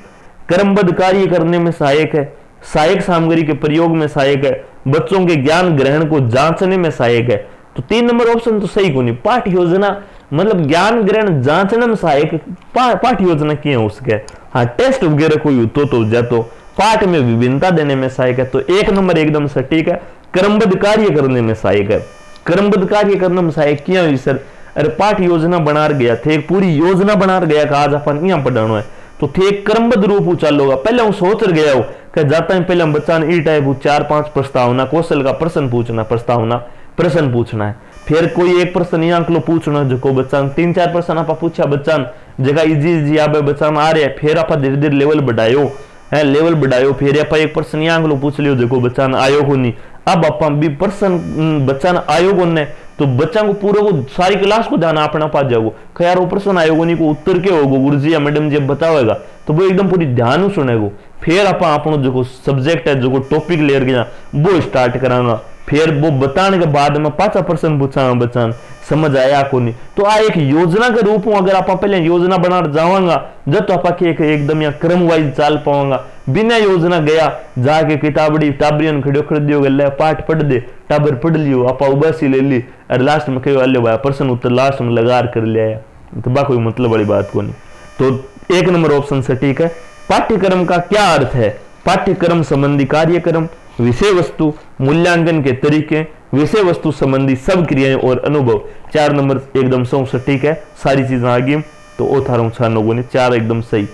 Speaker 1: क्रमबद्ध कार्य करने में सहायक है, सहायक सामग्री के प्रयोग में सहायक है, बच्चों के ज्ञान ग्रहण को जांचने में सहायक है। तो 3 नंबर ऑप्शन तो सही को नहीं। पाठ योजना मतलब ज्ञान ग्रहण जांचने में सहायक पाठ योजना क्या है उसके, हाँ टेस्ट वगैरह कोई तो जातो पाठ में विभिन्नता देने में सहायक है। तो 1 नंबर एकदम सटीक है। क्रमबद्ध कार्य करने में सहायक है। क्रमबद्ध कार्य करने में सहायक क्या हुई सर? अरे पाठ योजना बना गया थे, एक पूरी योजना बना गया कि आज अपन यहाँ पढ़ाना है, तो थे क्रमबद्ध रूप चालू होगा। पहले हूँ सोच गया हूँ कि जाता है पहले हम बच्चा ने ई टाइप 4-5 प्रस्तावना कौशल का प्रश्न पूछना, प्रस्तावना प्रश्न पूछना है, फिर कोई एक प्रश्न यहाँ लो पूछना जो को बच्चा 3-4 प्रश्न आप पूछा बच्चा जगह इजी आवे बच्चा आ रहा है, फिर आप धीरे धीरे लेवल बढ़ायो है, लेवल बढ़ायो, फिर आप एक प्रश्न यहाँ लो पूछ लियो जो बच्चा आयो को नहीं। अब आप भी प्रश्न बच्चा आयो को ने तो बच्चा को पूरा को सारी क्लास को ध्यान अपना पा जाओ यार वो प्रश्न आयोगो नहीं को उत्तर के होगो गुरुजी या मैडम जब बतावेगा तो वो एकदम पूरी ध्यान सुनेगो। फिर आप जो सब्जेक्ट है जो टॉपिक ले गया वो स्टार्ट करांगा, फिर वो बताने के बाद में 5 प्रश्न पूछा बच्चा समझ आया को नहीं। तो आ एक योजना के रूप में अगर आप पहले योजना बना जावांगा जब तो आप एकदम या क्रम वाइज चाल पावांगा। बिना योजना गया जाके किताबड़ी टाबरियन खड़ो कर दियो गले पाठ पढ़ दे टाबर पढ़ लियो आप उबासी ले ली और लास्ट में कहो अल्ले भाई प्रश्न उत्तर लास्ट में लगार कर लिया तो बा कोई मतलब वाली बात को नहीं। तो 1 नंबर ऑप्शन से ठीक है। पाठ्यक्रम का क्या अर्थ है? पाठ्यक्रम संबंधी कार्यक्रम, विषय वस्तु, मूल्यांकन के तरीके, विषय वस्तु संबंधी सब क्रियाएं और अनुभव। 4 नंबर एकदम सौ सटीक है, सारी चीजें आ गई। तो ओ थारों 6 लोगों ने 4 एकदम सही।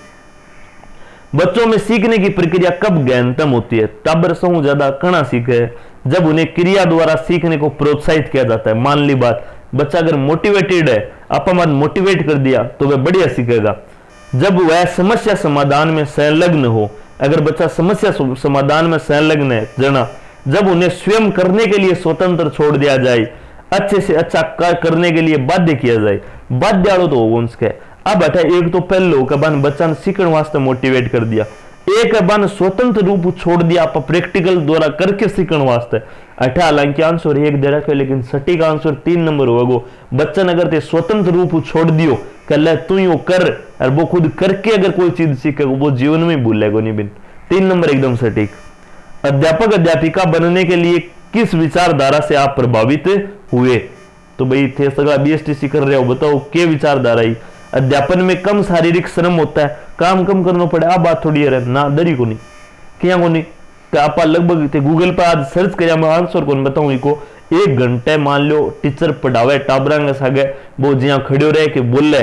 Speaker 1: बच्चों में सीखने की प्रक्रिया कब गहनतम होती है? टाबर सौ ज्यादा कणा सीखे जब उन्हें क्रिया द्वारा सीखने को प्रोत्साहित किया जाता है। मान ली बात, बच्चा अगर मोटिवेटेड है, अपन मोटिवेट कर दिया तो वह बढ़िया सीखेगा। जब वह समस्या समाधान में संलग्न हो, अगर बच्चा समस्या समाधान में संलग्न है जना, जब उन्हें स्वयं करने के लिए स्वतंत्र छोड़ दिया जाए, अच्छे से अच्छा करने के लिए बाध्य किया जाए, बाध्याड़ो तो होगा उसके। अब हटा एक तो पहलो के बन बच्चा ने सीखने वास्ते मोटिवेट कर दिया, एक बन स्वतंत्र रूप छोड़ दिया आप प्रैक्टिकल द्वारा करके सीखने वास्ते। अठा हालांकि आंसर एक दे रखे, लेकिन सटीक आंसर 3 नंबर होगा। बच्चा ने अगर ते स्वतंत्र रूप छोड़ दियो कल तू यो कर, और वो खुद करके अगर कोई चीज सीखेगा वो जीवन में भूलेगा नहीं बिन। 3 नंबर एकदम सटीक। अध्यापक अध्यापिका बनने के लिए किस विचारधारा से आप प्रभावित हुए? तो भाई थे सगला बीएसटीसी कर रहे हो, बताओ के विचारधारा ही। अध्यापन में कम शारीरिक श्रम होता है, काम कम करना पड़े, आ बात थोड़ी है ना, दरी को नहीं क्या को नहीं। तो आप लगभग थे गूगल पर आज सर्च कर मैं आंसर कौन बताऊं इको। 1 घंटे मान लो टीचर पढ़ावे टाबरा सागे, वो जिया खड़े रहे के बोले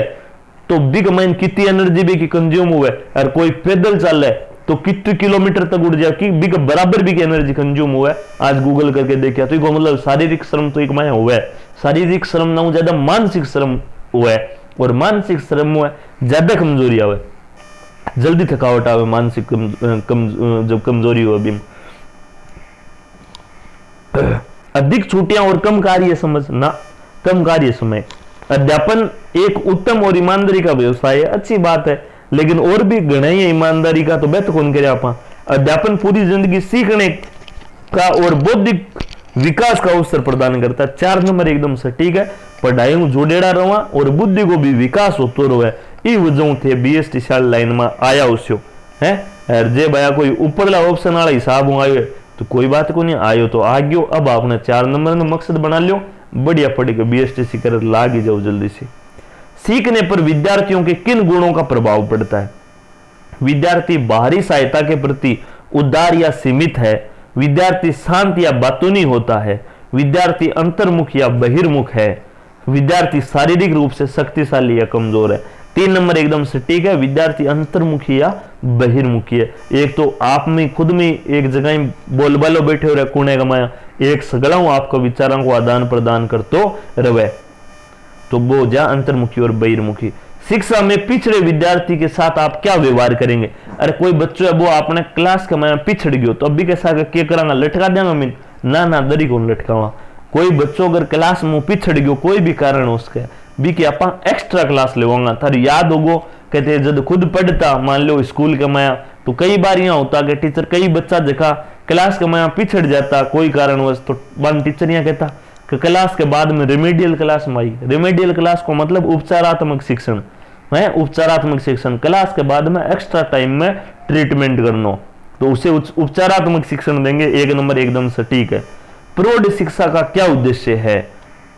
Speaker 1: तो बिग माइन कितनी एनर्जी भी की कंज्यूम हुए, और कोई पैदल चल रहा है तो कितने किलोमीटर तक उड़ जाए कि बिग बराबर भी की एनर्जी कंज्यूम हुआ है। आज गूगल करके देखा तो इको मतलब शारीरिक श्रम तो एक माया हुआ है। शारीरिक श्रम ना ज्यादा मानसिक श्रम हुआ है, और मानसिक श्रम हुआ ज्यादा कमजोरी आवे, जल्दी थकावट आवे, मानसिक जब कमजोरी हो अभी। अधिक छुट्टियां और कम कार्य समझ ना, कम कार्य समय। अध्यापन एक उत्तम और ईमानदारी का व्यवसाय है, अच्छी बात है, लेकिन और भी घना ही ईमानदारी का तो बेहतर कौन करे आप। अध्यापन पूरी जिंदगी सीखने का और बौद्धिक विकास का अवसर प्रदान करता है। 4 नंबर एकदम सटीक है। पढ़ाई में जोड़ेड़ा रहा और बुद्धि को भी विकास होतो रहे, ई वजह थे बीएसटी शाल लाइन में आया उसो है। और जे भाया कोई ऊपरला ऑप्शन वाला हिसाब आयो तो कोई बात को नहीं, आयो तो आ गयो। अब आपने 4 नंबर में मकसद बना लियो, बढ़िया पढ़ के बीएसटीसी कर लाग ही जाओ जल्दी से। सीखने पर विद्यार्थियों के किन गुणों का प्रभाव पड़ता है? विद्यार्थी बाहरी सहायता के प्रति उदार या सीमित है, विद्यार्थी शांत या बातूनी होता है, विद्यार्थी अंतर्मुख या बहिर्मुख है, विद्यार्थी शारीरिक रूप से शक्तिशाली या कमजोर है। 3 नंबर एकदम सटीक है, विद्यार्थी अंतर्मुखी या बहिर्मुखी है। एक तो आप में खुद में एक जगह बोल बालो बैठे हो रहे कुणे कमाया, एक सगड़ा आपको विचारों को आदान प्रदान कर तो रवे, तो वो जा अंतर्मुखी और बहिर्मुखी। शिक्षा में पिछड़े विद्यार्थी के साथ आप क्या व्यवहार करेंगे? अरे कोई बच्चों है वो आपने क्लास का मैं पिछड़ गयो तो अभी कैसा क्या करांगा, लटका देंगे मीन ना दरी को लटकावा। कोई बच्चों अगर क्लास में पिछड़ गयो कोई भी कारण उसके भी कि आप एक्स्ट्रा क्लास लेवांगा। थारी याद होगो कहते जब खुद पढ़ता मान लो स्कूल के माया तो कई बार यहाँ होता कि टीचर कई बच्चा देखा क्लास के माया पिछड़ जाता कोई कारणवश, तो वन टीचर यहाँ कहता कि क्लास के बाद में रेमेडियल क्लास में आई। रेमेडियल क्लास को मतलब उपचारात्मक शिक्षण है, उपचारात्मक शिक्षण क्लास के बाद में एक्स्ट्रा टाइम में ट्रीटमेंट करना, तो उसे उपचारात्मक शिक्षण देंगे। 1 नंबर एकदम सटीक है। प्रौढ़ शिक्षा का क्या उद्देश्य है?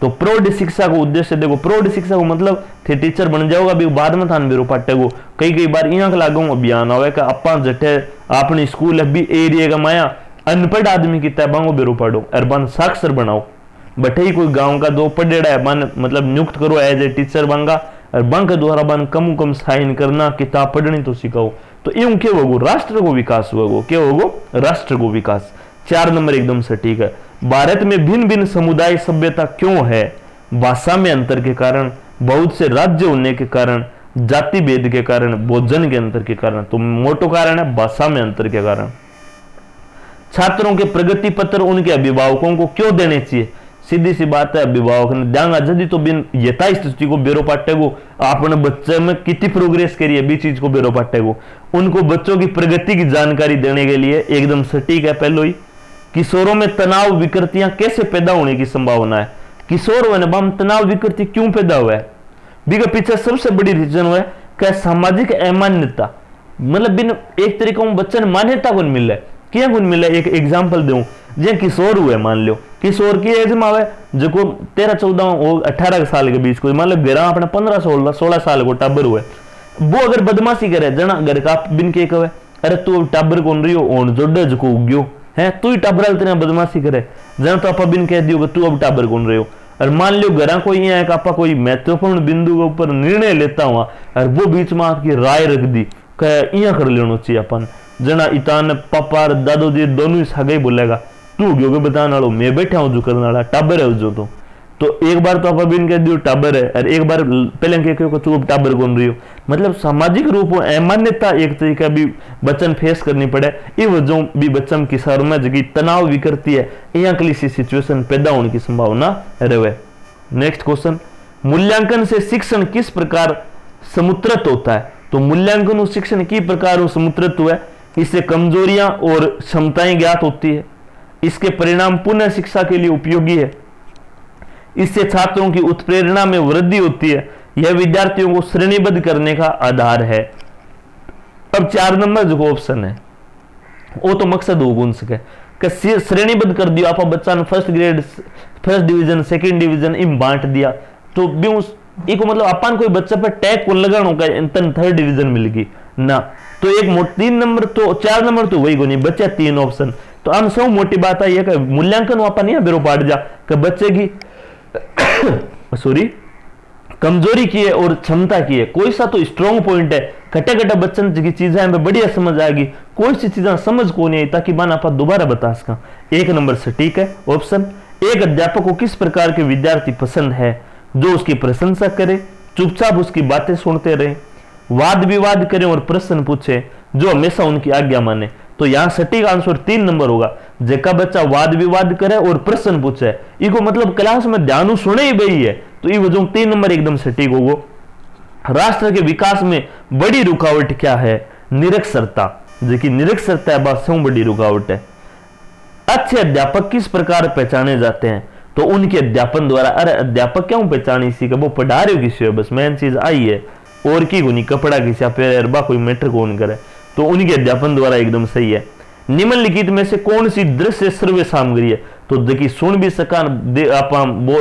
Speaker 1: तो प्रौढ़ शिक्षा को उद्देश्य देखो, प्रौढ़ शिक्षा को मतलब थे टीचर बन जाओगा अभी बाद में थान बेरो पाटे को कई बार यहाँ लागू अभियान आवे का अपा जटे अपनी स्कूल भी एरिया का माया अनपढ़ आदमी की तैबांगो बेरो पाड़ो और बन साक्षर बनाओ। बटे ही कोई गांव का 2 पढ़ेड़ा है बन मतलब नियुक्त करो एज ए टीचर बंगा और बंक द्वारा बन कम साइन करना, किताब पढ़नी तो सिखाओ। तो यूं क्या होगो, राष्ट्र को विकास होगो, क्या होगो, राष्ट्र को विकास। 4 नंबर एकदम सटीक है। भारत में भिन्न भिन्न समुदाय सभ्यता क्यों है? भाषा में अंतर के कारण, बहुत से राज्य होने के कारण, जाति भेद के कारण, भोजन के अंतर के कारण। तो मोटो कारण है भाषा में अंतर के कारण। छात्रों के प्रगति पत्र उनके अभिभावकों को क्यों देने चाहिए? सीधी सी बात है, अभिभावक ने देंगा जदी तो बिन यथास्थिति को बेरो पाटेगो, आपने बच्चे में कितनी प्रोग्रेस करी है बी चीज को बेरो पाटेगो। उनको बच्चों की प्रगति की जानकारी देने के लिए एकदम सटीक है। पहले ही किशोरों में तनाव विकृतियां कैसे पैदा होने की संभावना है? किशोर में तनाव विकृति क्यों पैदा हुआ है? बिग पीछे सबसे बड़ी रीजन हुआ है क्या? सामाजिक अमान्यता, मतलब बिन एक तरीके में बच्चे ने मान्यता को मिले, क्या गुण मिले। एक एग्जांपल दूं, जे किशोर हुए मान लो, किशोर की एज में आवे जो 13-14 18 साल के बीच को मतलब घर अपने 15-16 साल को टाबर हुए, वो अगर बदमाशी करे जना घर का बिन के कहे अरे तू टाबर कौन रही हो ओन जो डज को उग्यो है, तू ही टाबर तेरा बदमाशी करे जन तो आप बिन कह दियो तू अब टाबर कौन रहे हो। और मान लो घरा कोई है कि आपा कोई महत्वपूर्ण बिंदु के ऊपर निर्णय लेता हुआ और वो बीच में आपकी राय रख दी इं कर लेना चाहिए अपन जना इतान पापा दादो जी दोनों ही सगाई बोलेगा तू क्योंकि बताने वालों मैं बैठा हूँ जो करने वाला टाबर है जो तो एक बार तो आप बिन कह दियो टाबर है और एक बार पहले कह तू अब टाबर कौन रही हो। मतलब सामाजिक रूप अमान्यता एक तरीका भी बच्चन फेस करनी पड़े ये वजह भी बच्चन की शहर में जगह तनाव भी करती है यहाँ के लिए सिचुएशन पैदा होने की संभावना रहे। नेक्स्ट क्वेश्चन, मूल्यांकन से शिक्षण किस प्रकार समुद्रत होता है। तो मूल्यांकन और शिक्षण की प्रकार समुद्रत है, इससे कमजोरियां और क्षमताएं ज्ञात होती है, इसके परिणाम पुनः शिक्षा के लिए उपयोगी है, इससे छात्रों की उत्प्रेरणा में वृद्धि होती है, यह विद्यार्थियों को श्रेणीबद्ध करने का आधार है। अब 4 नंबर जो ऑप्शन है वो तो मकसद हो गुण सके कि श्रेणीबद्ध कर दिया आप बच्चा ने first grade first division second division in बांट दिया तो भी उस एक मतलब अपन कोई बच्चा पर टैग को लगाना होगा तन थर्ड डिवीजन मिलेगी ना। तो एक 3 नंबर तो 4 नंबर तो वही को नहीं बच्चा 3 ऑप्शन। तो हम सब मोटी बात है कि मूल्यांकन अपन यहाँ बेरो पाट जा कि बच्चे की सॉरी कमजोरी की है और क्षमता की है, कोई सा तो स्ट्रॉन्ग पॉइंट है कटे कटे बच्चन की चीजें हमें बढ़िया समझ आएगी, कोई सी चीजें समझ को नहीं आई ताकि बान आप दोबारा बता सका। 1 नंबर से ठीक है ऑप्शन। एक अध्यापक को किस प्रकार के विद्यार्थी पसंद है, जो उसकी प्रशंसा करे, चुपचाप उसकी बातें सुनते रहे, वाद विवाद करें और प्रश्न पूछे, जो हमेशा उनकी आज्ञा माने। तो यहाँ सटीक आंसर 3 नंबर होगा, जेका बच्चा वाद विवाद करे और प्रश्न पूछे इको मतलब क्लास में ध्यान सुने ही बही है तो ये वजह 3 नंबर एकदम सटीक होगो। राष्ट्र के विकास में बड़ी रुकावट क्या है, निरक्षरता, जेकी निरक्षरता है बात सबसे बड़ी रुकावट है। अच्छे अध्यापक किस प्रकार पहचाने जाते हैं, तो उनके अध्यापन द्वारा। अरे अध्यापक क्यों पहचानी सी वो पढ़ा रहे हो किसी है बस मेन चीज आई है और की को नहीं कपड़ा किसी पे कोई मैटर कौन करे, तो उनके अध्यापन द्वारा एकदम सही है। निम्नलिखित में से कौन सी दृश्य श्रव्य सामग्री है, तो देखिए सुन भी सका आप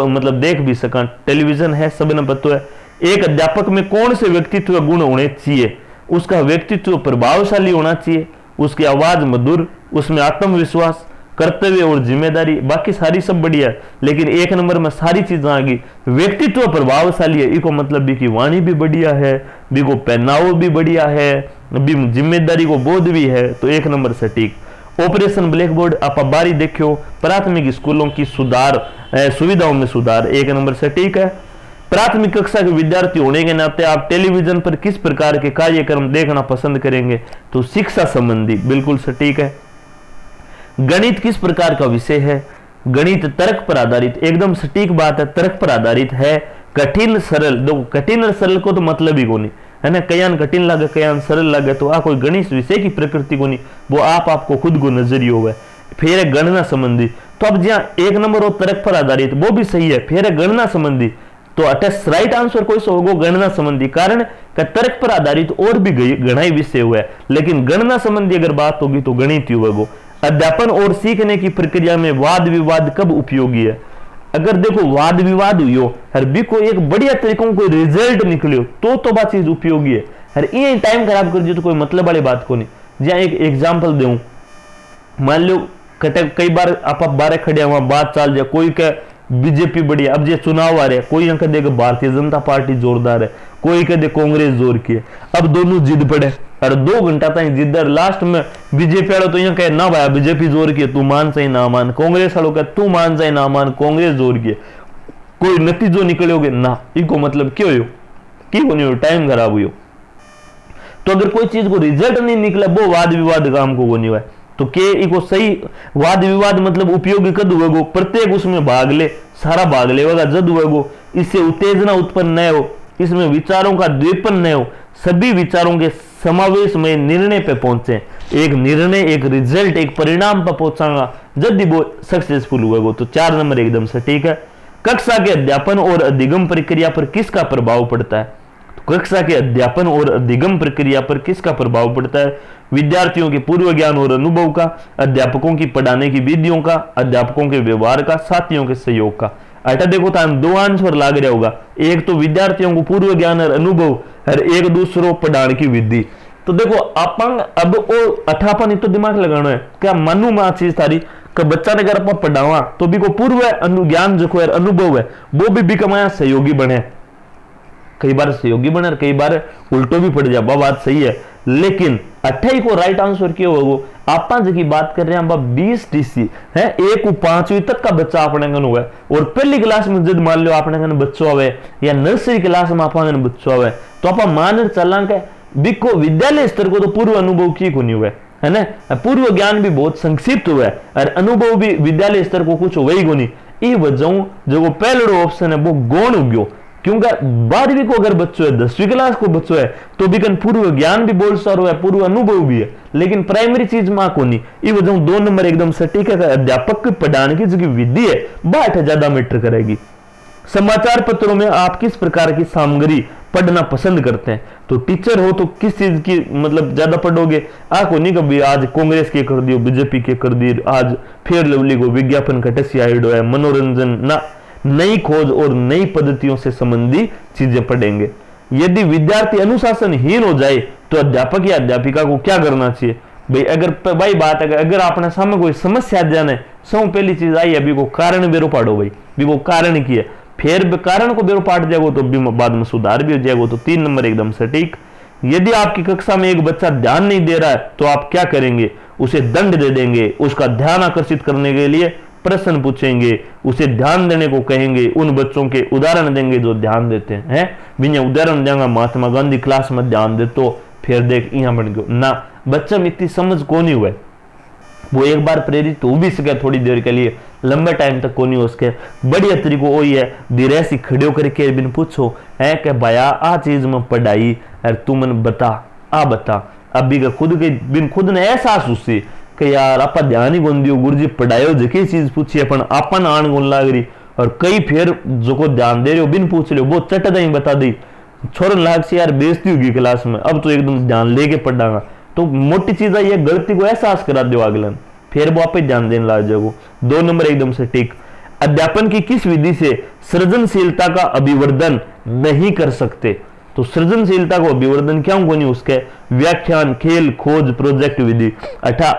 Speaker 1: मतलब देख भी सका, टेलीविजन है सब ने पता है। एक अध्यापक में कौन से व्यक्तित्व गुण होने चाहिए, उसका व्यक्तित्व प्रभावशाली होना चाहिए, उसकी आवाज मधुर, उसमें आत्मविश्वास, कर्तव्य और जिम्मेदारी, बाकी सारी सब बढ़िया है लेकिन 1 नंबर में सारी चीजें आ गई। व्यक्तित्व प्रभावशाली है इको मतलब भी की वाणी भी बढ़िया है, भी को पहनाव भी बढ़िया है, भी जिम्मेदारी को बोध भी है, तो 1 नंबर सटीक। ऑपरेशन ब्लैक बोर्ड आप बारी देखियो, प्राथमिक स्कूलों की सुधार सुविधाओं में सुधार, 1 नंबर सटीक है। प्राथमिक कक्षा के विद्यार्थी होने के नाते आप टेलीविजन पर किस प्रकार के कार्यक्रम देखना पसंद करेंगे, तो शिक्षा संबंधी, बिल्कुल सटीक है। गणित किस प्रकार का विषय है, गणित तर्क पर आधारित, एकदम सटीक बात है, तर्क पर आधारित है। कठिन सरल, देखो कठिन और सरल को तो मतलब ही को नहीं है ना, कयान कठिन लगे कयान सरल लगे, तो आ कोई गणित विषय की प्रकृति को नहीं, वो आपको खुद को नजरिया हुआ है। फिर है गणना संबंधी, तो अब जहाँ 1 नंबर हो तर्क पर आधारित वो भी सही है, फिर है गणना संबंधी, तो अटैच राइट आंसर कोई सा होगा गणना संबंधी, कारण का तर्क पर आधारित और भी गणाई विषय हुआ है लेकिन गणना संबंधी अगर बात होगी तो गणित ही होगा। अध्यापन और सीखने की प्रक्रिया में वाद विवाद कब उपयोगी है, अगर देखो वाद विवाद हुई हो हर भी को एक बढ़िया तरीकों को रिजल्ट निकलियो तो बात चीज उपयोगी है, हर ये टाइम खराब कर दियो तो कोई मतलब वाली बात को नहीं। जहाँ एक एग्जाम्पल दूं, मान लो कई बार आप बारे खड़े वहां बात चल जाए, कोई कह बीजेपी बढ़िया, अब जो चुनाव आ रहे हैं कोई कह देगा भारतीय जनता पार्टी जोरदार है, कोई कह दे कांग्रेस जोर की है, अब दोनों जिद पड़े और 2 घंटा तक जिधर लास्ट में बीजेपी वालों तो यहाँ कहे ना भाई बीजेपी जोर की है तू मान सही ना मान, कांग्रेस वालों कहे तू मान सही ना मान कांग्रेस जोर की है, कोई नतीजो निकलोगे ना, इको मतलब क्यों हो की हो टाइम खराब हुई। तो अगर कोई चीज को रिजल्ट नहीं निकला वो वाद विवाद काम को नहीं हुआ, तो के इको सही वाद विवाद मतलब उपयोगी कद हुएगो, प्रत्येक उसमें भाग ले, सारा भाग लेगा जद हुएगो, इससे उत्तेजना उत्पन्न न हो, इसमें विचारों का द्वीपन न हो, सभी विचारों के समावेश में निर्णय पे पहुंचे, एक निर्णय एक रिजल्ट एक परिणाम पर पहुंचागा जब वो सक्सेसफुल हुएगो, तो 4 नंबर एकदम से ठीक है। कक्षा के अध्यापन और अधिगम प्रक्रिया पर किसका प्रभाव पड़ता है, तो कक्षा के अध्यापन और अधिगम प्रक्रिया पर किसका प्रभाव पड़ता है, विद्यार्थियों के पूर्व ज्ञान और अनुभव का, अध्यापकों की पढ़ाने की विधियों का, अध्यापकों के व्यवहार का, साथियों के सहयोग का। ऐसा देखो तो हम 2 आंसर लाग रहा होगा, एक तो विद्यार्थियों को पूर्व ज्ञान और अनुभव और एक दूसरों पढ़ाने की विधि। तो देखो अपन अब वो अठापन तो दिमाग लगाना है क्या मानू में चीज थारी कि बच्चा ने अगर अपन पढ़ावा तो भी को पूर्व अनुज्ञान जो है अनुभव है वो भी कमाया सहयोगी बने, कई बार सहयोगी बने कई बार उल्टो भी पड़ जाए, बात सही है। लेकिन 28 को राइट आंसर क्यों होगा आप जी बात कर रहे हैं 20 टीसी है 1 को 5वीं तक का बच्चा अपने गन हुआ और पहली क्लास में जब मान लो अपने गन बच्चों आवे या नर्सरी क्लास में अपने गन बच्चों आवे तो आप मान चला के बिको विद्यालय स्तर को तो पूर्व अनुभव की को नहीं हुआ है ना, पूर्व ज्ञान भी बहुत संक्षिप्त हुआ है और अनुभव भी विद्यालय स्तर को कुछ हुआ ही को नहीं। ये वजह जो पहले ऑप्शन है वो गौण उग्यो क्योंकि 12वीं को अगर बच्चों है 10वीं क्लास को बच्चों है तो भी पूर्व ज्ञान भी बोल सर है पूर्व अनुभव भी है, लेकिन प्राइमरी चीज मां को नहीं। ये वजह 2 नंबर एकदम सटीक है। अध्यापक की पढ़ाने की जो विधि है बाट ज्यादा मैटर करेगी। समाचार पत्रों में आप किस प्रकार की सामग्री पढ़ना पसंद करते हैं? तो टीचर हो तो किस चीज की मतलब ज्यादा पढ़ोगे? को नहीं कभी आज कांग्रेस के कर दियो, बीजेपी के कर दी, आज फेयर लवली को विज्ञापन कटसी आइडो है, मनोरंजन ना, नई खोज और नई पद्धतियों से संबंधी चीजें पढ़ेंगे। यदि विद्यार्थी अनुशासनहीन हो जाए तो अध्यापक या अध्यापिका को क्या करना चाहिए? भाई अगर भाई बात अगर आपने सामने कोई समस्या जाने सब पहली चीज आई अभी को कारण बेरो पाड़ो भाई, भी वो कारण की है, फिर कारण को बेरो पाट जाएगा तो भी बाद में सुधार भी हो जाएगा। तो 3 नंबर एकदम सटीक। यदि आपकी कक्षा में एक बच्चा ध्यान नहीं दे रहा है तो आप क्या करेंगे? उसे दंड दे देंगे, उसका ध्यान आकर्षित करने के लिए प्रश्न पूछेंगे, उसे ध्यान देने को कहेंगे, उन बच्चों के उदाहरण देंगे जो ध्यान देते हैं। बिना उदाहरण देंगे महात्मा गांधी क्लास में ध्यान दे तो फिर देख यहाँ बन गयो ना, बच्चा में इतनी समझ को नहीं हुआ, वो एक बार प्रेरित हो भी सके थोड़ी देर के लिए, लंबे टाइम तक को नहीं हो सके। बढ़िया तरीको वही है धीरे से खड़े करके बिन पूछो है कि भैया आ चीज में पढ़ाई और तू मन बता आ बता, अभी का खुद के बिन खुद ने एहसास उससे कि यार आप ध्यान ही गुन दियो गुरुजी पढ़ायो जकी चीज पूछी अपन आपन आन गुन लाग रही, और कई फिर जो को ध्यान दे रहे हो बिन पूछ रहे हो वो चट दई बता दी, छोरन लाग से यार बेइज्जती होगी क्लास में, अब तो एकदम ध्यान लेके पढ़ागा। तो मोटी चीज है ये गलती को एहसास करा दो अगलन, फिर वो आप ध्यान देने लग जाओ। 2 नंबर एकदम से ठीक। अध्यापन की किस विधि से सृजनशीलता का अभिवर्धन नहीं कर सकते? तो सृजनशीलता को अभिवर्धन क्या को नहीं उसके व्याख्यान, खेल, खोज, प्रोजेक्ट विधि।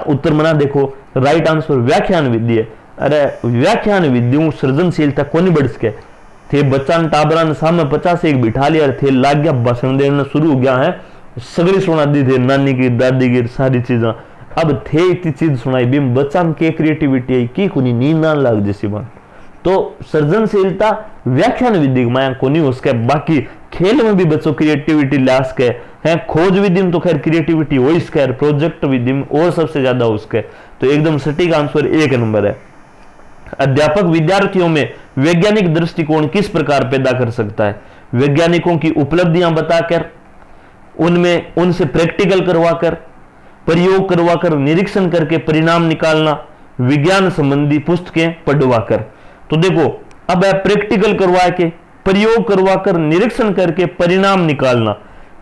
Speaker 1: उत्तर मना देखो राइट आंसर व्याख्यान विधि है। अरे व्याख्यान विधि सृजनशीलता को नहीं बढ़ सके थे, बच्चा ने टाबरा ने सामने 50 एक बिठा लिया थे, लाग गया भाषण देना शुरू हो गया है, सगड़ी सुना दी थे नानी की दादी की सारी चीजें, अब थे इतनी चीज सुनाई भी बच्चा में के क्रिएटिविटी आई की कुनी नींद ना लग जैसी बात। तो सृजनशीलता व्याख्यान विधि माया को नहीं उसके, बाकी खेल में भी बच्चों क्रिएटिविटी ला सके हैं, खोज विधि में तो खैर क्रिएटिविटी हो इसके, प्रोजेक्ट विधि में और सबसे ज्यादा उसके। तो एकदम सटीक आंसर 1 नंबर है। अध्यापक विद्यार्थियों में वैज्ञानिक दृष्टिकोण किस प्रकार पैदा कर सकता है? वैज्ञानिकों की उपलब्धियां बताकर, उनमें उनसे प्रैक्टिकल करवाकर, प्रयोग करवाकर, निरीक्षण करके परिणाम निकालना, विज्ञान संबंधी पुस्तकें पढ़वाकर। तो देखो अब प्रैक्टिकल करवा के, प्रयोग करवाकर, निरीक्षण करके परिणाम निकालना,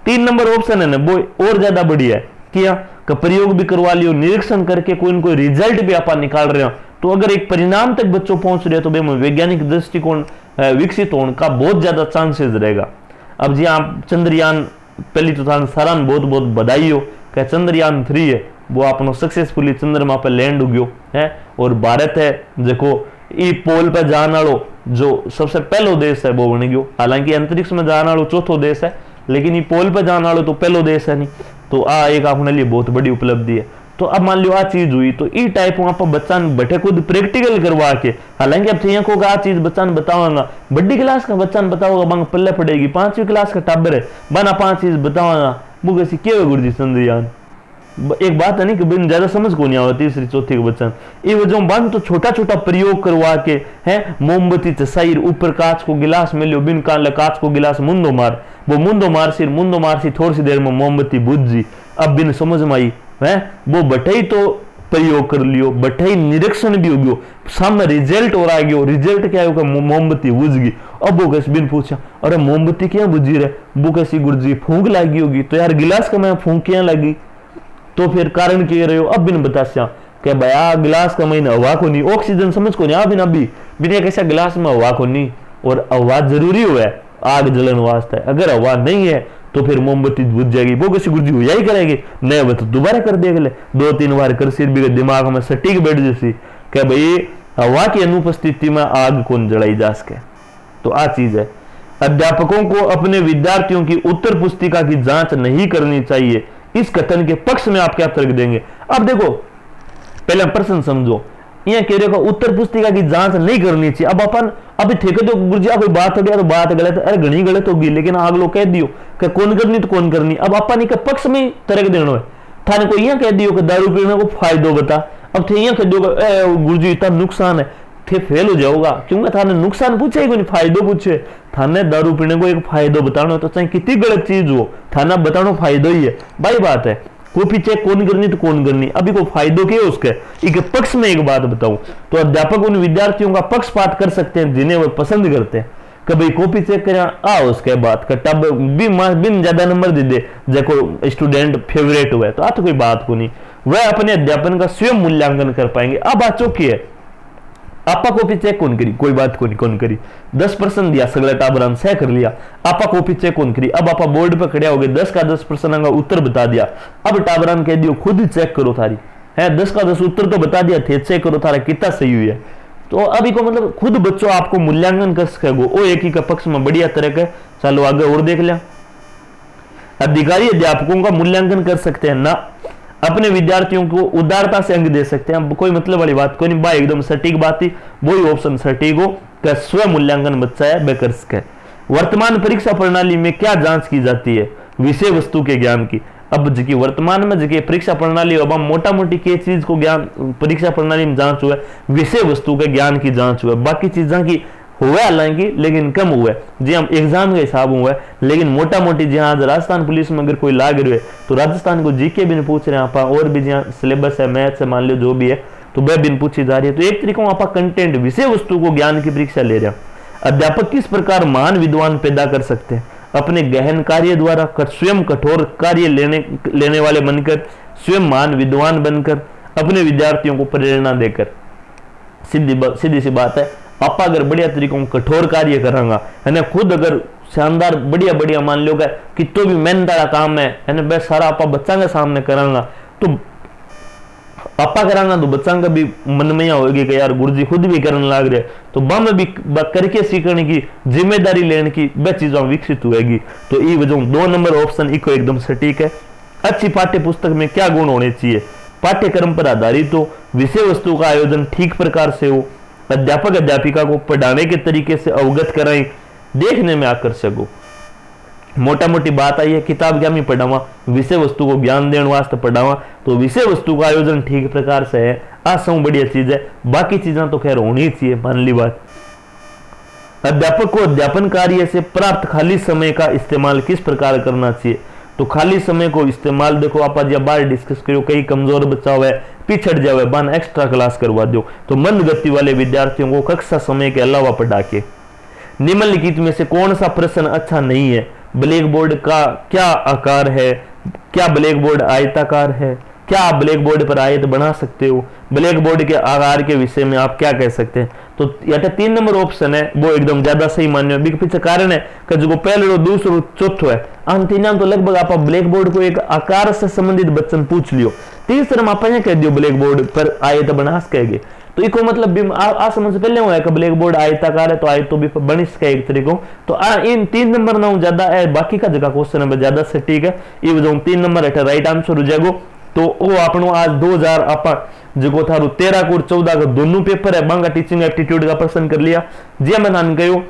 Speaker 1: 3 नंबर ऑप्शन है ना वो और ज्यादा बढ़िया है। किया का प्रयोग भी करवा लियो, निरीक्षण करके कोई न कोई रिजल्ट भी आप निकाल रहे हो, तो अगर एक परिणाम तक बच्चों पहुंच रहे हो तो वैज्ञानिक दृष्टिकोण विकसित होने का बहुत ज्यादा चांसेस रहेगा। अब जी आप चंद्रयान पहली तो सारा बहुत बहुत बधाई हो कि चंद्रयान 3 है वो अपनो सक्सेसफुली चंद्रमा पर लैंड हो गयो है, और भारत है देखो ई पोल पे जाने वालो जो सबसे पहलो देश है वो बन गयो। हालांकि अंतरिक्ष में जाने वालो चौथो देश है, लेकिन ये पोल पे जाने वालो तो पहलो देश है नहीं, तो आ एक अपने लिए बहुत बड़ी उपलब्धि है। तो अब मान लो आ चीज हुई तो ई टाइप आप बच्चा बैठे खुद प्रैक्टिकल करवा के, हालांकि अब चाहिए को आ चीज बच्चा बताऊंगा, बड़ी क्लास का बच्चा बताऊंगा बांग पल्ले पड़ेगी, 5वीं क्लास का टाबर है बना 5 चीज बताऊंगा वो कैसी क्या गुरुजी चंद्रयान। एक बात है नहीं कि बिन ज्यादा समझ को नहीं आवती 3री 4थी के बच्चा, ये वजह बंद तो छोटा छोटा प्रयोग करवा के है, मोमबत्ती चसाइर ऊपर कांच को गिलास में लियो, बिन कान कांच को गिलास मुंदो मार, वो मुंदो मार सी थोड़ी सी देर में मोमबत्ती बुझ जी। अब बिन समझ में आई है वो बटाई तो प्रयोग कर लियो, बटाई निरीक्षण भी हो गयो, सामने रिजल्ट और आ गयो, रिजल्ट क्या होगा मोमबत्ती बुझ गई। अब वो कैसे बिन पूछा अरे मोमबत्ती क्या बुझी रहे, वो कैसी गुरुजी फूंक लगी होगी, तो यार गिलास का मैं फूंक क्या लगी, तो फिर कारण कह रहे हो। अब बिन बताया कि भैया गिलास का महीना हवा को नहीं, ऑक्सीजन समझ को नहीं, बिन अभी बिना कैसा गिलास में हवा को नहीं, और हवा जरूरी हुआ है आग जलन वास्ते, अगर हवा नहीं है तो फिर मोमबत्ती बुझ जाएगी, वो कैसे गुरुजी हो ही करेगी, नहीं वो तो दोबारा कर देगा, ले 2-3 बार कर सिर भी दिमाग में सटीक बैठ जैसी क्या भाई हवा की अनुपस्थिति में आग कौन जलाई जा सके। तो आ चीज है। अध्यापकों को अपने विद्यार्थियों की उत्तर पुस्तिका की जांच नहीं करनी चाहिए, इस कथन के पक्ष में आप क्या तर्क देंगे। अब देखो पहले प्रश्न समझो, यहाँ कह रहे हो उत्तर पुस्तिका की जांच नहीं करनी चाहिए। अब अपन अभी थे तो गुरुजी कोई बात हो गया तो बात गलत, अरे घनी गलत होगी, लेकिन आग लोग कह दियो कि कौन करनी तो कौन करनी। अब अपन के पक्ष में तर्क देना है, थाने को यहाँ कह दियो कि दारू पीने को फायदो बता, अब थे यहाँ कह दियो गुरुजी इतना नुकसान है, थे फेल हो जाओगा, क्योंकि थाने नुकसान पूछे ही फायदो पूछे। थाने दारू पीने को एक फायदो बताना तो चाहे कितनी गलत चीज हो, थाना बताना फायदो ही है भाई। बात है कॉपी चेक कौन करनी तो कौन करनी, अभी को फायदो क्या है उसके, एक पक्ष में एक बात बताऊं तो अध्यापक उन विद्यार्थियों का पक्षपात कर सकते हैं जिन्हें वो पसंद करते हैं। कभी कॉपी चेक करें उसके बाद का टब बिन ज्यादा नंबर दे दे जो स्टूडेंट फेवरेट हुआ है तो तो कोई बात को नहीं, वह अपने अध्यापन का स्वयं मूल्यांकन कर पाएंगे। अब बात चौकी है, आपा कॉपी चेक कौन करी, कोई बात को नहीं कौन करी, 10% दिया सगला टाबरान सह कर लिया, आपा कॉपी चेक कौन करी। अब आपा बोर्ड पे खड़े हो गए, 10 का 10% का उत्तर बता दिया, अब टाबरान कह दियो खुद ही चेक करो थारी है, 10 का 10 उत्तर तो बता दिया थे, चेक करो थारा कितना सही हुई है। तो अभी को मतलब खुद बच्चों आपको मूल्यांकन कर सकेगो, वो एक ही का पक्ष में बढ़िया तरह के। चलो आगे और देख लिया, अधिकारी अध्यापकों का मूल्यांकन कर सकते हैं ना, अपने विद्यार्थियों को उदारता से अंक दे सकते हैं। कोई मतलब वाली बात कोई नहीं भाई, एकदम सटीक बात ही वही ऑप्शन सटीक हो कि स्व मूल्यांकन बच्चा है वह कर सके। वर्तमान परीक्षा प्रणाली में क्या जांच की जाती है, विषय वस्तु के ज्ञान की। अब जी वर्तमान में जी परीक्षा प्रणाली अब मोटा मोटी के चीज को ज्ञान परीक्षा प्रणाली में जांच हुआ, विषय वस्तु के ज्ञान की जांच हुआ, बाकी चीजों की हुआ हालांकि लेकिन कम हुआ जी, हम एग्जाम के हिसाब हुआ है, लेकिन मोटा मोटी जहाँ राजस्थान पुलिस में अगर कोई लाग रहे तो राजस्थान को जीके भी नहीं पूछ रहे हैं आप, और भी जहाँ सिलेबस है मैथ्स है मान लो जो भी है तो वह भी पूछी जा रही है। तो एक तरीके आप कंटेंट विषय वस्तु को ज्ञान की परीक्षा ले रहे हैं। अध्यापक किस प्रकार महान विद्वान पैदा कर सकते हैं, अपने गहन कार्य द्वारा स्वयं कठोर कार्य लेने वाले बनकर, स्वयं महान विद्वान बनकर, अपने विद्यार्थियों को प्रेरणा देकर। सीधी सी बात है, आपा अगर बढ़िया तरीकों कठोर कार्य करांगा है ना, खुद अगर शानदार बढ़िया बढ़िया मान लो कि तो भी मेहनत वाला काम है ना, बस सारा आपा बच्चा के सामने करांगा तो आपा करांगा तो बच्चा का भी मन में होगी कि यार गुरुजी खुद भी करने लग रहे, तो बम भी करके सीखने की जिम्मेदारी लेने की वह चीजों विकसित होगी। तो ये वजह 2 नंबर ऑप्शन इको एकदम सटीक है। अच्छी पाठ्य पुस्तक में क्या गुण होने चाहिए, पाठ्यक्रम पर आधारित हो, विषय वस्तु का आयोजन ठीक प्रकार से हो, अध्यापक अध्यापिका को पढ़ाने के तरीके से अवगत कराएं, देखने में आकर्षक हो। मोटा मोटी बात आई है, किताब क्या मैं पढ़ावा, विषय वस्तु को ज्ञान देने वास्ते पढ़ावा, तो विषय वस्तु का आयोजन ठीक प्रकार से है, आसम बढ़िया चीज है, बाकी चीजें तो खैर होनी चाहिए मान ली बात। अध्यापक को अध्यापन कार्य से प्राप्त खाली समय का इस्तेमाल किस प्रकार करना चाहिए। तो खाली समय को इस्तेमाल देखो आप आज बाहर डिस्कस करो, कई कमजोर बच्चा हुआ है पिछड़ जावे बन एक्स्ट्रा क्लास करवा दो, तो मंद गति वाले विद्यार्थियों को कक्षा समय के अलावा पढ़ा के। निम्नलिखित में से कौन सा प्रश्न अच्छा नहीं है, ब्लैक बोर्ड का क्या आकार है, क्या ब्लैक बोर्ड आयताकार है, क्या आप ब्लैक बोर्ड पर आयत बना सकते हो, ब्लैक बोर्ड के आकार के विषय में आप क्या कह सकते हैं। तो यहाँ 3 नंबर ऑप्शन है वो एकदम ज्यादा सही मान्य है। पीछे कारण है कि जो पहले दूसरो चौथो है, हम तीन तो लगभग आप ब्लैक बोर्ड को एक आकार से संबंधित बच्चन पूछ लियो, तीसरे में आप कह दियो ब्लैक बोर्ड पर आयत बना सकेंगे, तो इको मतलब आ समझ से पहले हुआ है कि ब्लैक बोर्ड आयताकार है तो आयत तो भी बनी सके एक तरीको। तो इन 3 नंबर ना ज्यादा है, बाकी का जगह क्वेश्चन है ज्यादा से ठीक है, ये वजह 3 नंबर है राइट आंसर हो जाएगा। तो वो आपनो आज 2000 आपा जो थारू 13 को 14 का दोनों पेपर है, बांगा टीचिंग एप्टीट्यूड का प्रश्न कर लिया जी। मैं नान कहो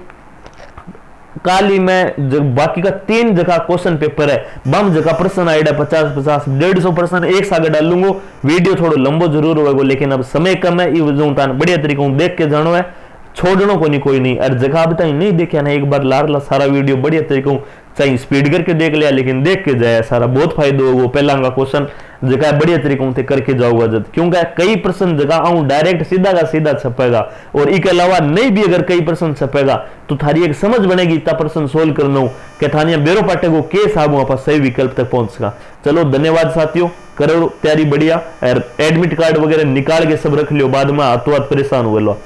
Speaker 1: काली में बाकी का 3 जगह क्वेश्चन पेपर है, बम जगह प्रश्न आएगा 50-50 150 प्रश्न एक साथ डाल लूंगा। वीडियो थोड़ा लंबो जरूर होगा लेकिन अब समय कम है, ये वजह बढ़िया तरीके देख के जानो है, छोड़नो को नहीं कोई नहीं। और जगह बताई नहीं देखा ना एक बार लार सारा वीडियो बढ़िया तरीके चाहे स्पीड करके देख लिया लेकिन देख के जाए सारा बहुत फायदा होगा। पहला का क्वेश्चन जगह बढ़िया तरीकों से करके जाऊंगा जब, क्योंकि कई प्रश्न जगह आऊं डायरेक्ट सीधा का सीधा छपेगा, और इसके अलावा नहीं भी अगर कई प्रश्न छपेगा तो थारी एक समझ बनेगी इतना प्रश्न सोल्व करना हो कि थानिया बेरो पाटे को के साबू आप सही विकल्प तक पहुंच सका। चलो धन्यवाद साथियों, करो तैयारी बढ़िया, एडमिट कार्ड वगैरह निकाल के सब रख लियो, बाद में हाथों हाथ परेशान हुए लो।